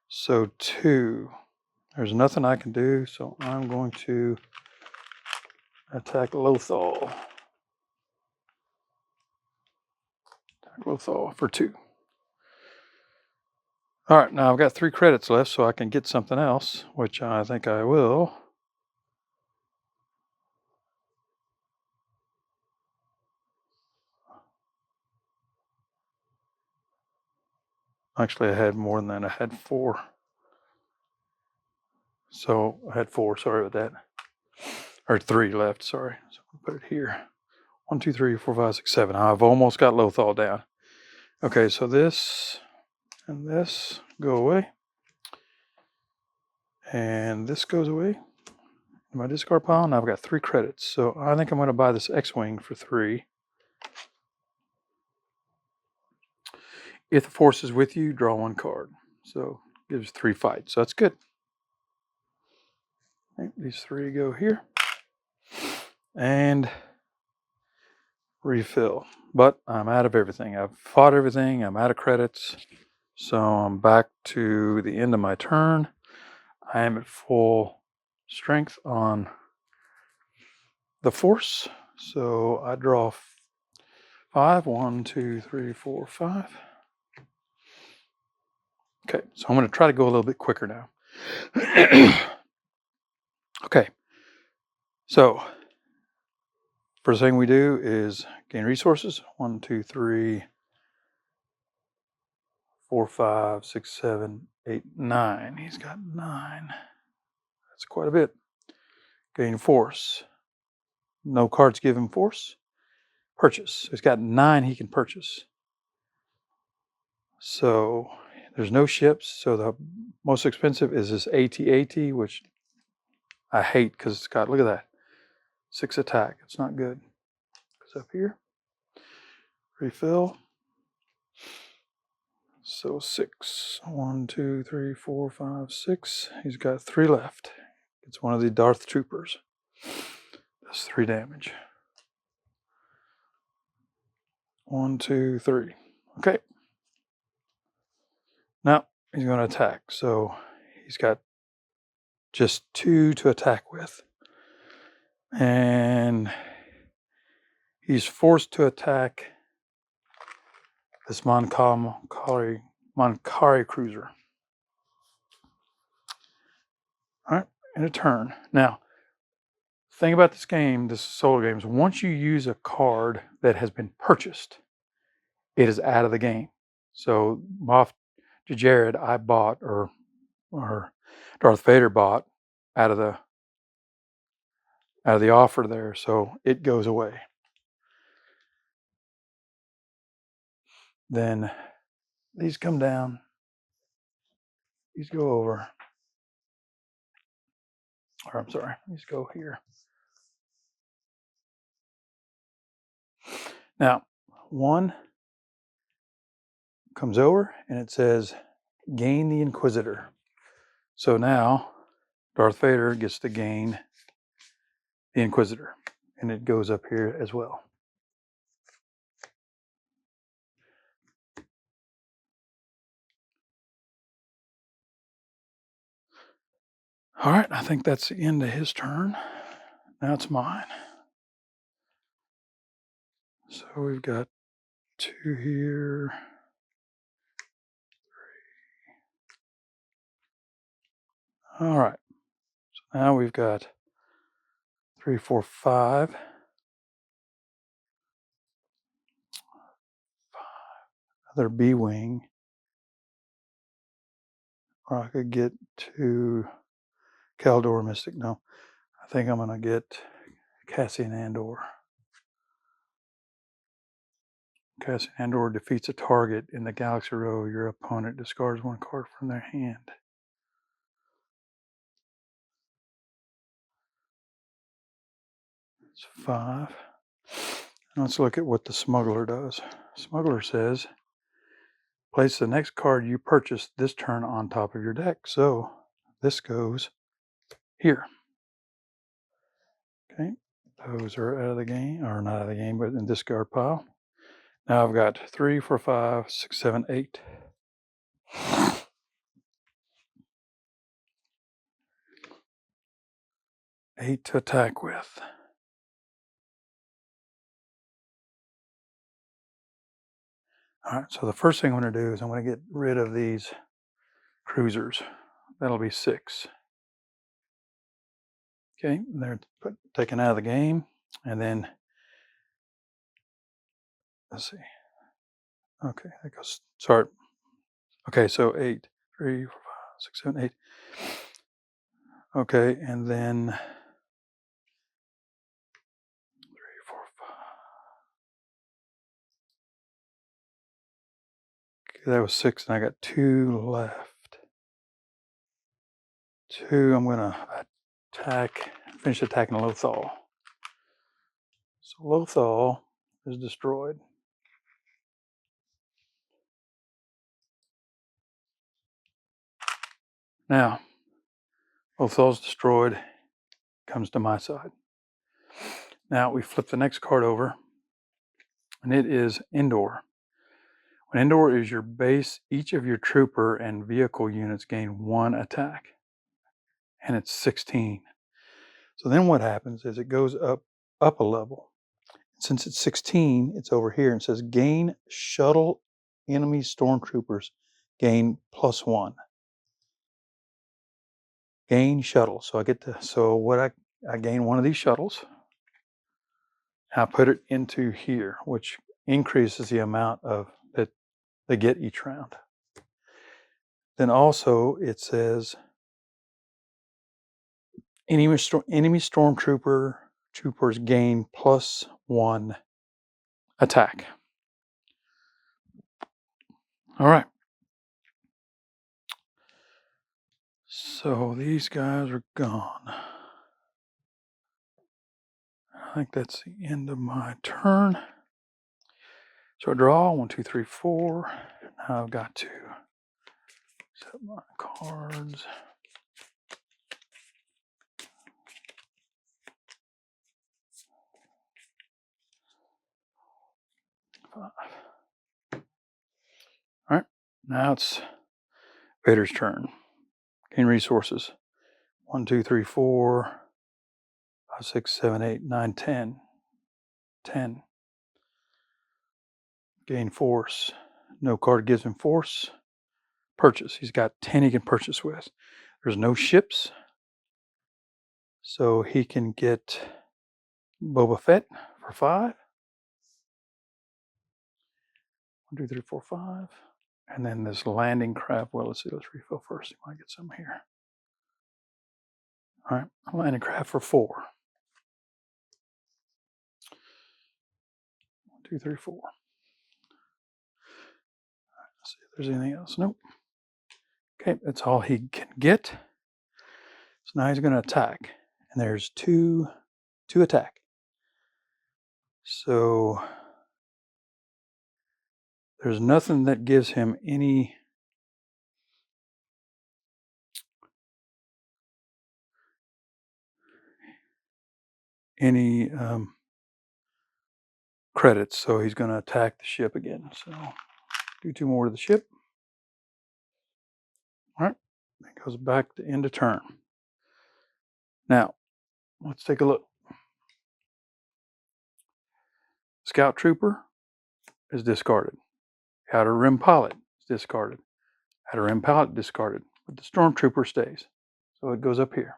So 2. There's nothing I can do, so I'm going to attack Lothal. For 2. All right, now I've got 3 credits left, so I can get something else, which I think I will. Actually, I had more than that. I had 4. So I had 4. Sorry about that. Or 3 left. Sorry. So I'll put it here. 1, 2, 3, 4, 5, 6, 7. I've almost got Lothal down. Okay, so this and this go away. And this goes away. My discard pile. Now I've got 3 credits. So I think I'm going to buy this X-Wing for 3. If the force is with you, draw 1 card. So it gives 3 fights. So that's good. Okay, these 3 go here. And refill. But I'm out of everything. I've fought everything. I'm out of credits. So I'm back to the end of my turn. I am at full strength on the force. So I draw 5. 1, 2, 3, 4, 5. Okay, so I'm going to try to go a little bit quicker now. Okay, so first thing we do is gain resources. 1, 2, 3, 4, 5, 6, 7, 8, 9. He's got 9. That's quite a bit. Gain force. No cards give him force. Purchase. He's got 9 he can purchase. So there's no ships. So the most expensive is this AT-AT, which I hate because it's got, look at that, 6 attack. It's not good. It's up here. Refill. So 6. 1, 2, 3, 4, 5, 6. He's got 3 left. It's one of the Darth Troopers. That's 3 damage. 1, 2, 3. Okay. Now he's going to attack. So he's got just 2 to attack with. And he's forced to attack this Moncari cruiser. All right, in a turn. Now, thing about this game, this solo game, is once you use a card that has been purchased, it is out of the game. So Moff Jared, I bought, or Darth Vader bought out of the offer there, so it goes away. Then these come down, these go over, or I'm sorry, these go here. Now, 1 comes over and it says gain the Inquisitor. So now Darth Vader gets to gain the Inquisitor, and it goes up here as well. All right, I think that's the end of his turn. Now it's mine. So we've got 2 here, 3. All right, so now we've got 3, 4, 5. Another B-Wing. Or I could get to Caldor Mystic. No, I think I'm going to get Cassian Andor. Cassian Andor defeats a target in the Galaxy row. Your opponent discards 1 card from their hand. It's 5. Let's look at what the Smuggler does. Smuggler says, place the next card you purchased this turn on top of your deck. So this goes here. Okay, those are out of the game, or not out of the game, but in discard pile. Now I've got 3, 4, 5, 6, 7, 8. 8 to attack with. All right, so the first thing I'm going to do is I'm going to get rid of these cruisers. That'll be 6. Okay, they're taken out of the game. And then, let's see. Okay, that goes, sorry. Okay, so 8, 3, 4, 5, 6, 7, 8. Okay, and then 3, 4, 5. Okay, that was 6, and I got 2 left. 2, I'm going to finish attacking Lothal. So Lothal is destroyed. Now, Lothal's destroyed, comes to my side. Now we flip the next card over, and it is Endor. When Endor is your base, each of your trooper and vehicle units gain 1 attack, and it's 16. So then what happens is it goes up a level. Since it's 16, it's over here and says gain shuttle enemy stormtroopers, gain +1. Gain shuttle. So I get to, so what I gain 1 of these shuttles. I put it into here, which increases the amount of that they get each round. Then also it says Enemy stormtroopers gain +1 attack. All right. So these guys are gone. I think that's the end of my turn. So I draw 1, 2, 3, 4. Now I've got to set my cards. Five. All right. Now it's Vader's turn. Gain resources. 1, 2, 3, 4, 5, 6, 7, 8, 9, 10. 10. Gain force. No card gives him force. Purchase. He's got 10 he can purchase with. There's no ships. So he can get Boba Fett for 5. 1, 2, 3, 4, 5. And then this landing craft. Well, let's see. Let's refill first. He might get some here. All right. Landing craft for 4. 1, 2, 3, 4. Let's see if there's anything else. Nope. Okay. That's all he can get. So now he's going to attack. And there's two attack. So there's nothing that gives him any credits. So he's going to attack the ship again. So do 2 more to the ship. All right. It goes back to end of turn. Now, let's take a look. Scout Trooper is discarded. Outer Rim Pilot is discarded. Outer Rim Pilot discarded. But the Stormtrooper stays. So it goes up here.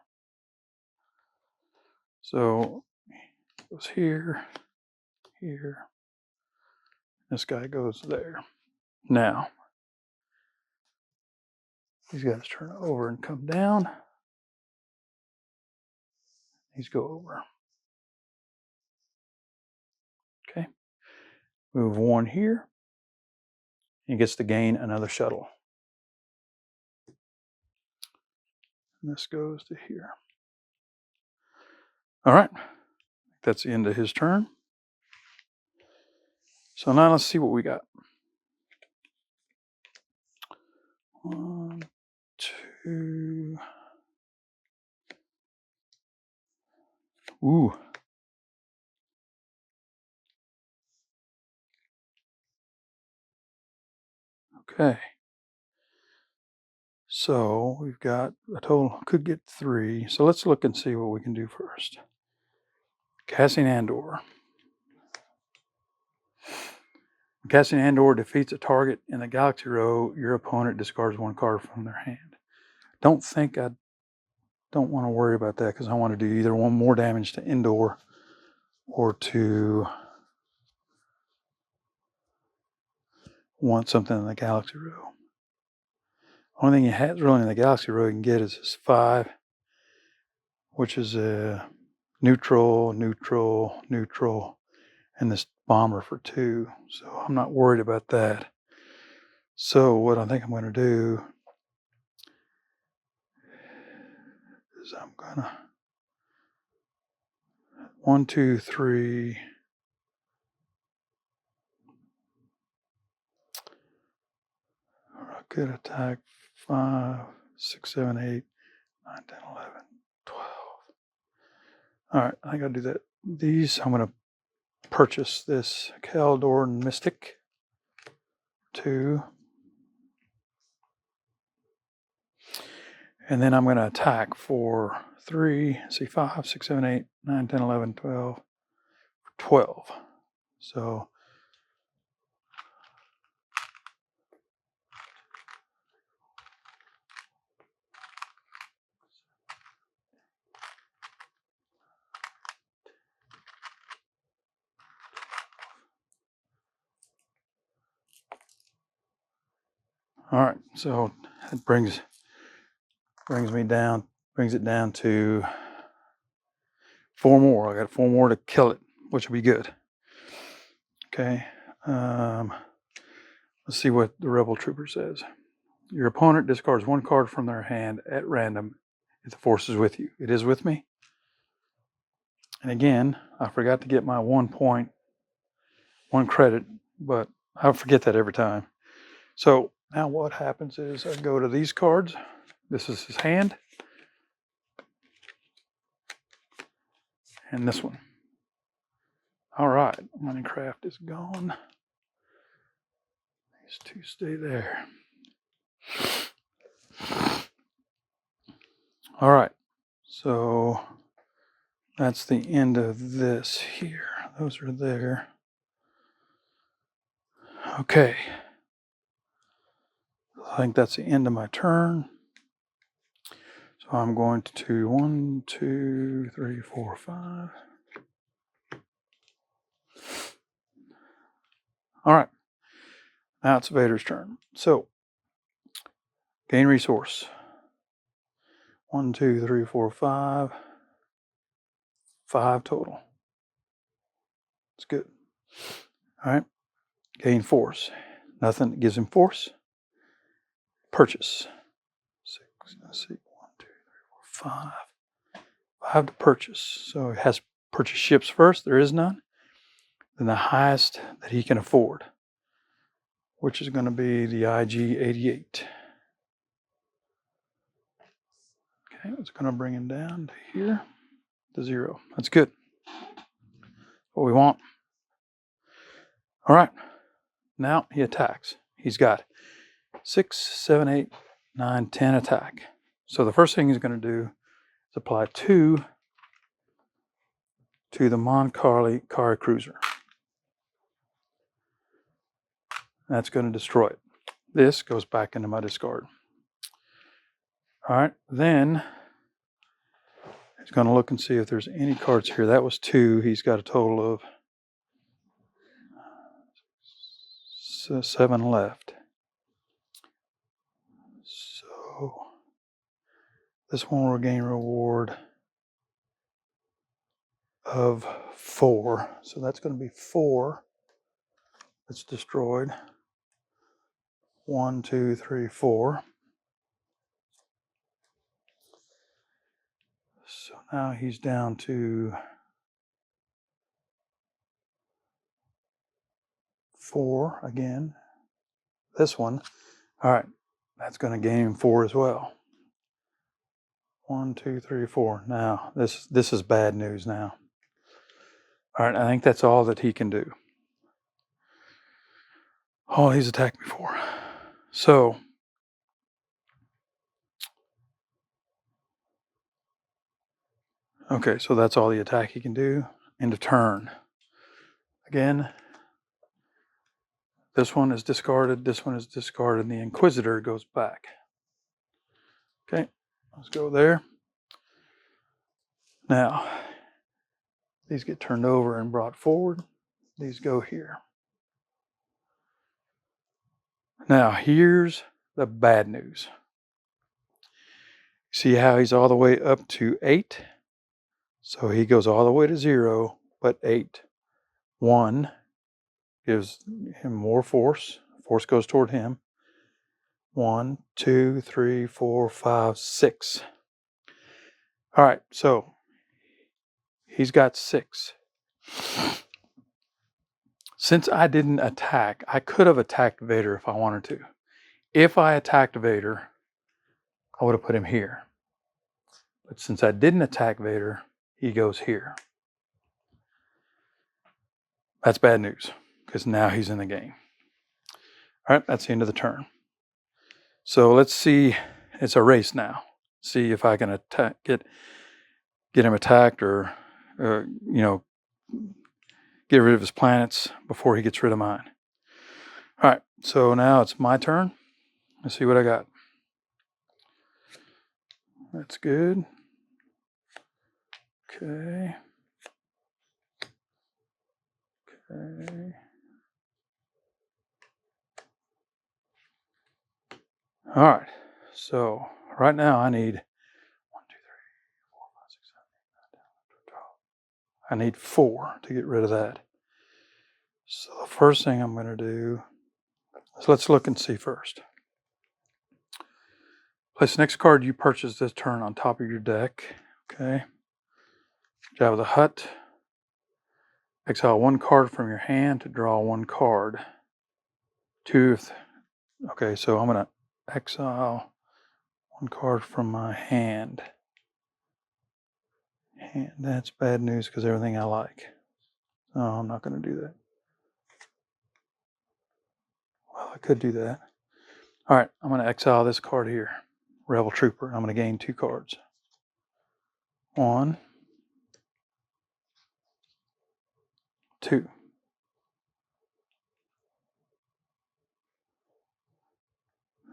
So it goes here, here. This guy goes there. Now, these guys turn over and come down. These go over. Okay. Move 1 here. He gets to gain another shuttle. And this goes to here. All right. That's the end of his turn. So now let's see what we got. 1, 2. Ooh. Okay. So we've got a total, could get 3. So let's look and see what we can do first. Cassian Andor. When Cassian Andor defeats a target in the galaxy row, your opponent discards 1 card from their hand. Don't want to worry about that because I want to do either 1 more damage to Endor or to want something in the galaxy row. Only thing he has really in the galaxy row he can get is his 5, which is a neutral, neutral, neutral, and this bomber for 2. So I'm not worried about that. So what I think I'm going to do is I'm going to 1, 2, 3. I could attack 5, 6, 7, 8, 9, 10, 11, 12. All right, I think I'll do that. These, I'm going to purchase this Caldor Mystic 2. And then I'm going to attack for 3, see 5, 6, 7, 8, 9, 10, 11, 12, 12. So all right, so it brings it down to 4 more. I got 4 more to kill it, which will be good. Okay. Let's see what the Rebel Trooper says. Your opponent discards 1 card from their hand at random if the force is with you. It is with me. And again, I forgot to get my 1 credit, but I forget that every time. So now what happens is I go to these cards. This is his hand. And this one. All right, Minecraft is gone. These 2 stay there. All right, so that's the end of this here. Those are there. Okay. I think that's the end of my turn. So I'm going to 1, 2, 3, 4, 5. All right. Now it's Vader's turn. So gain resource. 1, 2, 3, 4, 5. 5 total. It's good. All right. Gain force. Nothing that gives him force. Purchase. 6. Let's see. 1, 2, 3, 4, 5. 5 to purchase. So it has to purchase ships first. There is none. Then the highest that he can afford, which is going to be the IG-88. Okay, it's going to bring him down to here, to 0. That's good. What we want. All right. Now he attacks. He's got 6, 7, 8, 9, 10 attack. So the first thing he's going to do is apply 2 to the Mon-Calamari cruiser. That's going to destroy it. This goes back into my discard. All right. Then he's going to look and see if there's any cards here. That was 2. He's got a total of 7 left. So this one will gain reward of 4. So that's going to be 4 that's destroyed. 1, 2, 3, 4. So now he's down to 4 again. This one. All right. That's going to gain him 4 as well. 1, 2, 3, 4. Now, this is bad news now. All right. I think that's all that he can do. Oh, he's attacked me 4. So, okay. So that's all the attack he can do. End of turn. Again, this one is discarded. This one is discarded. And the Inquisitor goes back. Okay. Let's go there. Now, these get turned over and brought forward. These go here. Now, here's the bad news. See how he's all the way up to 8? So he goes all the way to 0, but 8. 1 gives him more force. Force goes toward him. 1, 2, 3, 4, 5, 6. All right, so he's got 6. Since I didn't attack, I could have attacked Vader if I wanted to. If I attacked Vader, I would have put him here. But since I didn't attack Vader, he goes here. That's bad news, because now he's in the game. All right, that's the end of the turn. So let's see. It's a race now. See if I can attack, get him attacked, or get rid of his planets before he gets rid of mine. All right, so now it's my turn. Let's see what I got. That's good. Okay. Okay. All right. So right now I need 1, 2, 3, 4, 5, 6, 7, 8, 9, 10, 11, 12. I need 4 to get rid of that. So the first thing I'm going to do is let's look and see first. Place the next card you purchased this turn on top of your deck. Okay. Jabba the Hutt. Exile 1 card from your hand to draw 1 card. 2 if... Okay, so I'm going to exile 1 card from my hand. And that's bad news because everything I like. No, I'm not going to do that. Well, I could do that. All right, I'm going to exile this card here. Rebel Trooper. I'm going to gain 2 cards. 1, 2.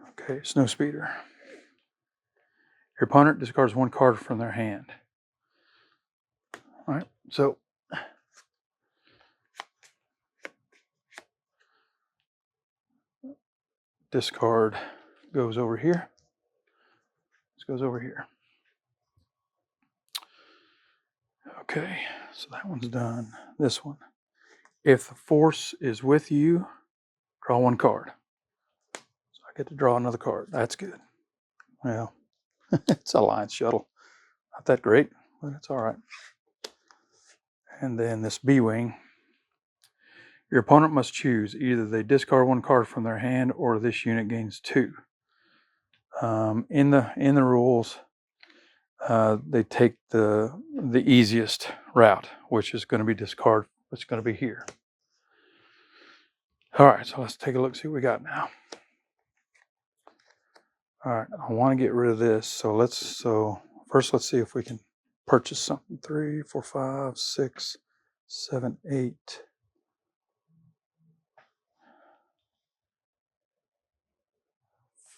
Okay, Snowspeeder. Your opponent discards 1 card from their hand. All right, so discard goes over here. This goes over here. Okay, so that one's done. This one. If the force is with you, draw 1 card. So I get to draw another card. That's good. Well, it's a Alliance shuttle. Not that great, but it's all right. And then this B-Wing. Your opponent must choose. Either they discard 1 card from their hand or this unit gains 2. In the rules, they take the easiest route, which is going to be discard, which is going to be here. All right, so let's take a look, see what we got now. All right, I want to get rid of this. So first let's see if we can purchase something. 3, 4, 5, 6, 7, 8.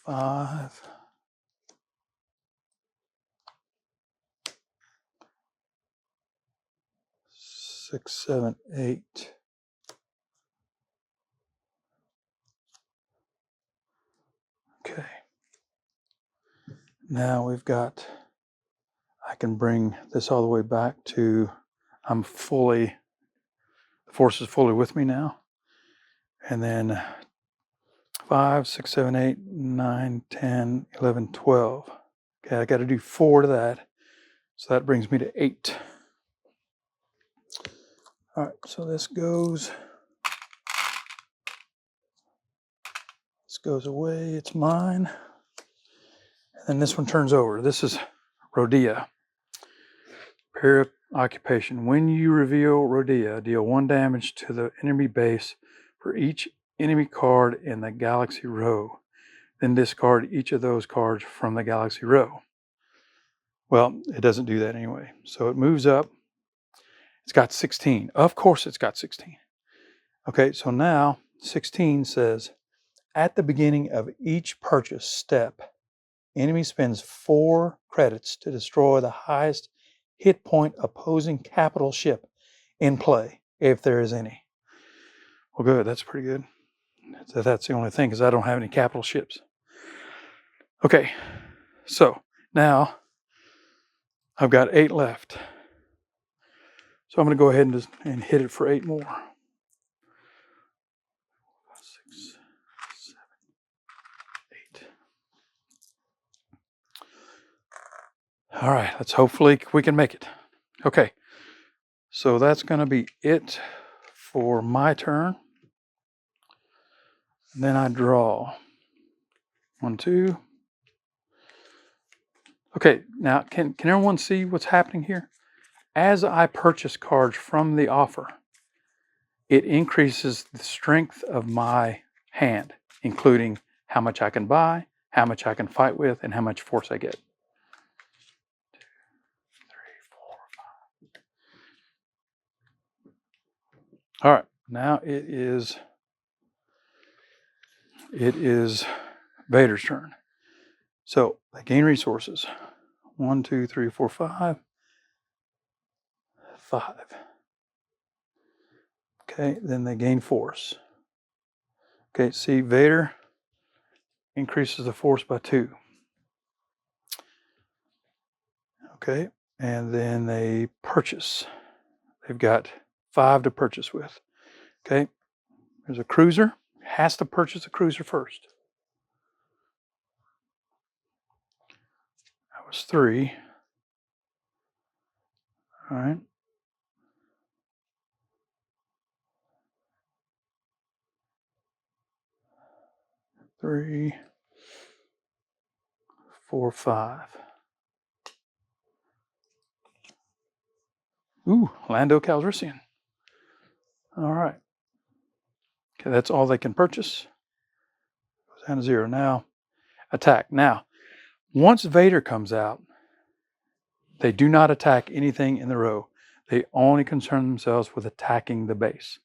5. 6, 7, 8. Okay. Now we've got, I can bring this all the way back to, the force is fully with me now. And then 5, 6, 7, 8, 9, 10, 11, 12. Okay, I got to do 4 to that. So that brings me to 8. All right, so this goes away, it's mine. And then this one turns over. This is Rodea. Pair occupation. When you reveal Rodea, deal 1 damage to the enemy base for each enemy card in the galaxy row. Then discard each of those cards from the galaxy row. Well, it doesn't do that anyway. So it moves up. It's got 16. Of course it's got 16. Okay, so now 16 says, at the beginning of each purchase step, enemy spends 4 credits to destroy the highest hit point opposing capital ship in play, if there is any. Well, good. That's pretty good. So that's the only thing, because I don't have any capital ships. Okay, so now I've got 8 left. So I'm going to go ahead and hit it for 8 more. 6, 7, 8. All right, let's hopefully we can make it. Okay, so that's going to be it for my turn. And then I draw 1, 2. Okay, now can everyone see what's happening here? As I purchase cards from the offer, it increases the strength of my hand, including how much I can buy, how much I can fight with, and how much force I get. 2, 3, 4, 5. All right, now it is Vader's turn. So I gain resources. 1, 2, 3, 4, 5. 5. Okay, then they gain force. Okay, see, Vader increases the force by 2. Okay, and then they purchase. they've got 5 to purchase with. Okay, there's a cruiser. Has to purchase a cruiser first. That was 3. All right. 3, 4, 5. Ooh, Lando Calrissian. All right. Okay, that's all they can purchase. Goes down to 0. Now, attack. Now, once Vader comes out, they do not attack anything in the row. They only concern themselves with attacking the base.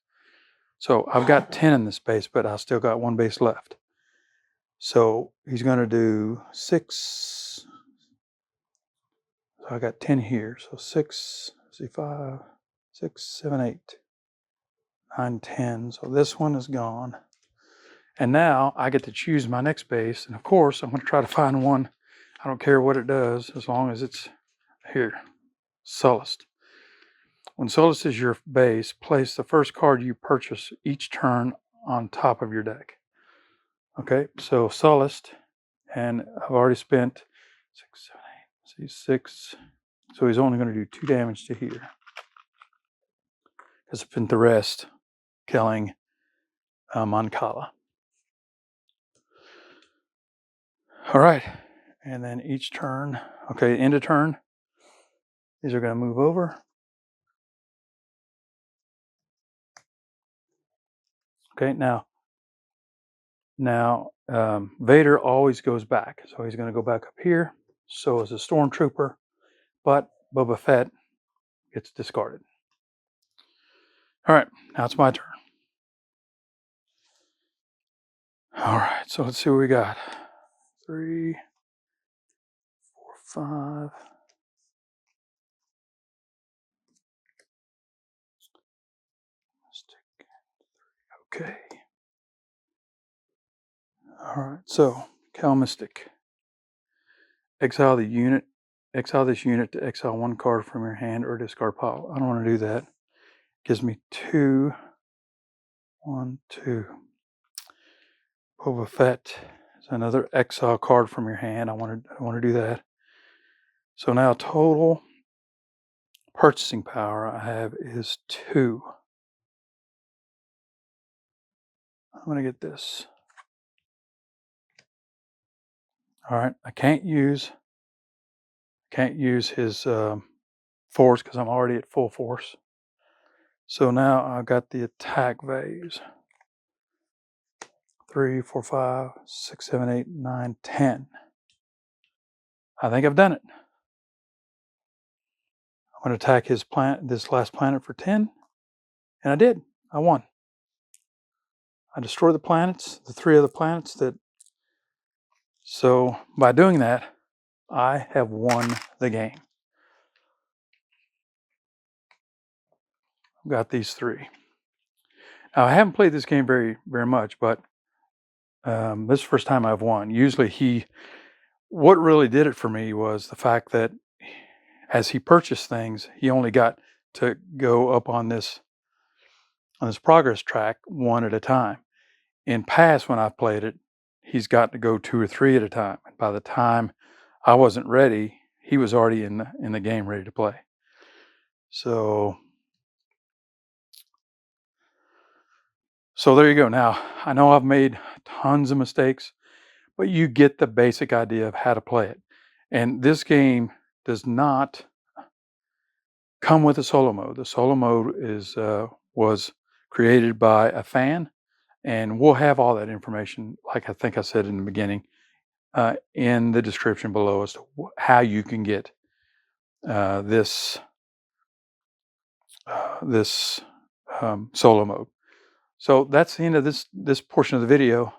So I've got 10 in this base, but I still got 1 base left. So he's going to do 6. So I got 10 here. So 6, let's see, 5, 6, 7, 8, 9, 10. So this one is gone. And now I get to choose my next base. And of course, I'm going to try to find one. I don't care what it does, as long as it's here. Sullust. When Sullust is your base, place the first card you purchase each turn on top of your deck. Okay, so Sullust, and I've already spent 6, 7, 8, see 6. So he's only going to do 2 damage to here. Because I spent the rest killing Mancala. All right, and then each turn, okay, end of turn, these are going to move over. Okay, now Vader always goes back, so he's going to go back up here. So is a Stormtrooper, but Boba Fett gets discarded. All right, now it's my turn. All right, so let's see what we got. 3, 4, 5. Okay. All right, so Cal Mystic. Exile this unit to exile 1 card from your hand or discard pile. I don't want to do that. Gives me 2. 1, 2. Boba Fett is another exile card from your hand. I want to do that. So now total purchasing power I have is 2. I'm going to get this. All right, I can't use his force because I'm already at full force. So now I've got the attack phase. 3, 4, 5, 6, 7, 8, 9, 10. I think I've done it. I'm going to attack his planet, this last planet, for 10. And I did. I won. I destroyed the planets, the 3 other planets that. So by doing that, I have won the game. I've got these 3. Now I haven't played this game very much, but this is the first time I've won. Usually what really did it for me was the fact that as he purchased things, he only got to go up on this progress track 1 at a time. In past, when I've played it, he's got to go 2 or 3 at a time. And by the time I wasn't ready, he was already in the game ready to play. So there you go. Now, I know I've made tons of mistakes, but you get the basic idea of how to play it. And this game does not come with a solo mode. The solo mode was created by a fan, and we'll have all that information, like I think I said in the beginning, in the description below as to how you can get this solo mode. So that's the end of this portion of the video.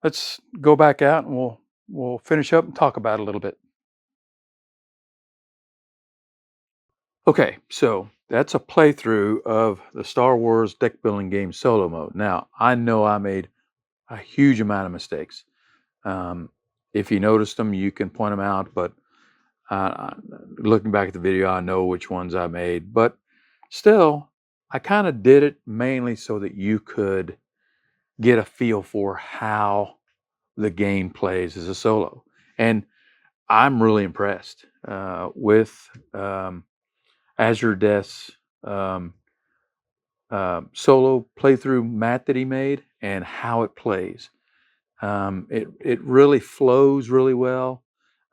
Let's go back out and we'll finish up and talk about it a little bit. Okay, so that's a playthrough of the Star Wars deck building game solo mode. Now, I know I made a huge amount of mistakes. If you noticed them, you can point them out, but looking back at the video, I know which ones I made. But Still, I kind of did it mainly so that you could get a feel for how the game plays as a solo. And I'm really impressed with Azure Death's um, solo playthrough mat that he made and how it plays. It really flows really well.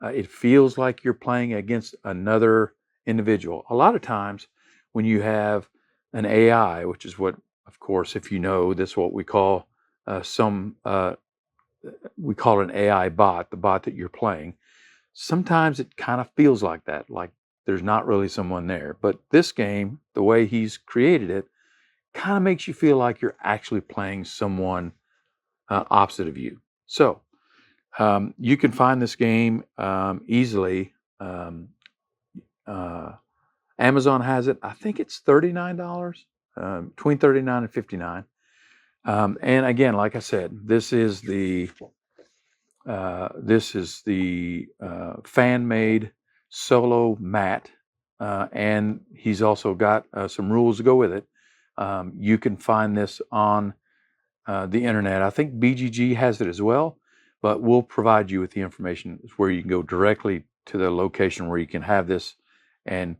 It feels like you're playing against another individual. A lot of times, when you have an AI, which is what, of course, if you know, that's what some we call it an AI bot, the bot that you're playing. Sometimes it kind of feels like that, like there's not really someone there. But this game, the way he's created it, kind of makes you feel like you're actually playing someone opposite of you. So you can find this game easily. Uh, Amazon has it. I think it's $39, between 39 and 59. And again, like I said, this is the fan-made solo mat, and he's also got some rules to go with it. You can find this on the internet. I think BGG has it as well, but we'll provide you with the information where you can go directly to the location where you can have this and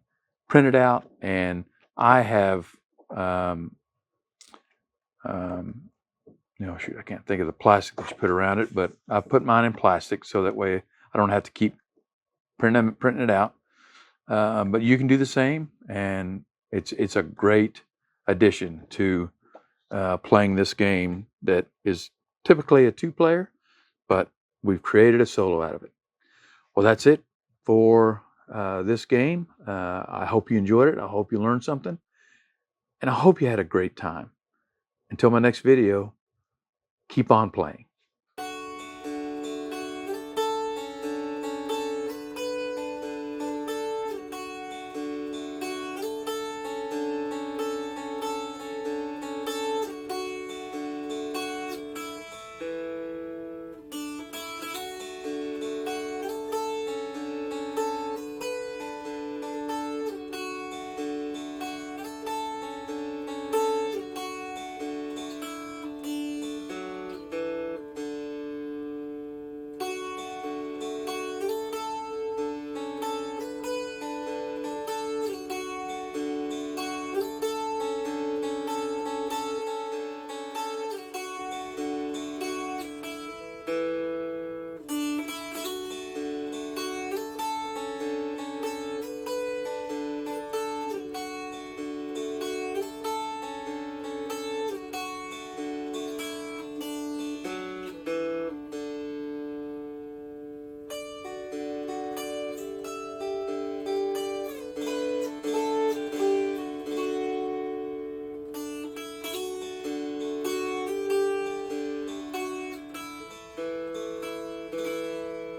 print it out. And I have, um, um, shoot, I can't think of the plastic that you put around it, but I put mine in plastic so that way I don't have to keep printing it out. But you can do the same, and it's a great addition to playing this game that is typically a two-player, but we've created a solo out of it. Well, that's it for this game. I hope you enjoyed it. I hope you learned something, and I hope you had a great time. Until my next video, keep on playing.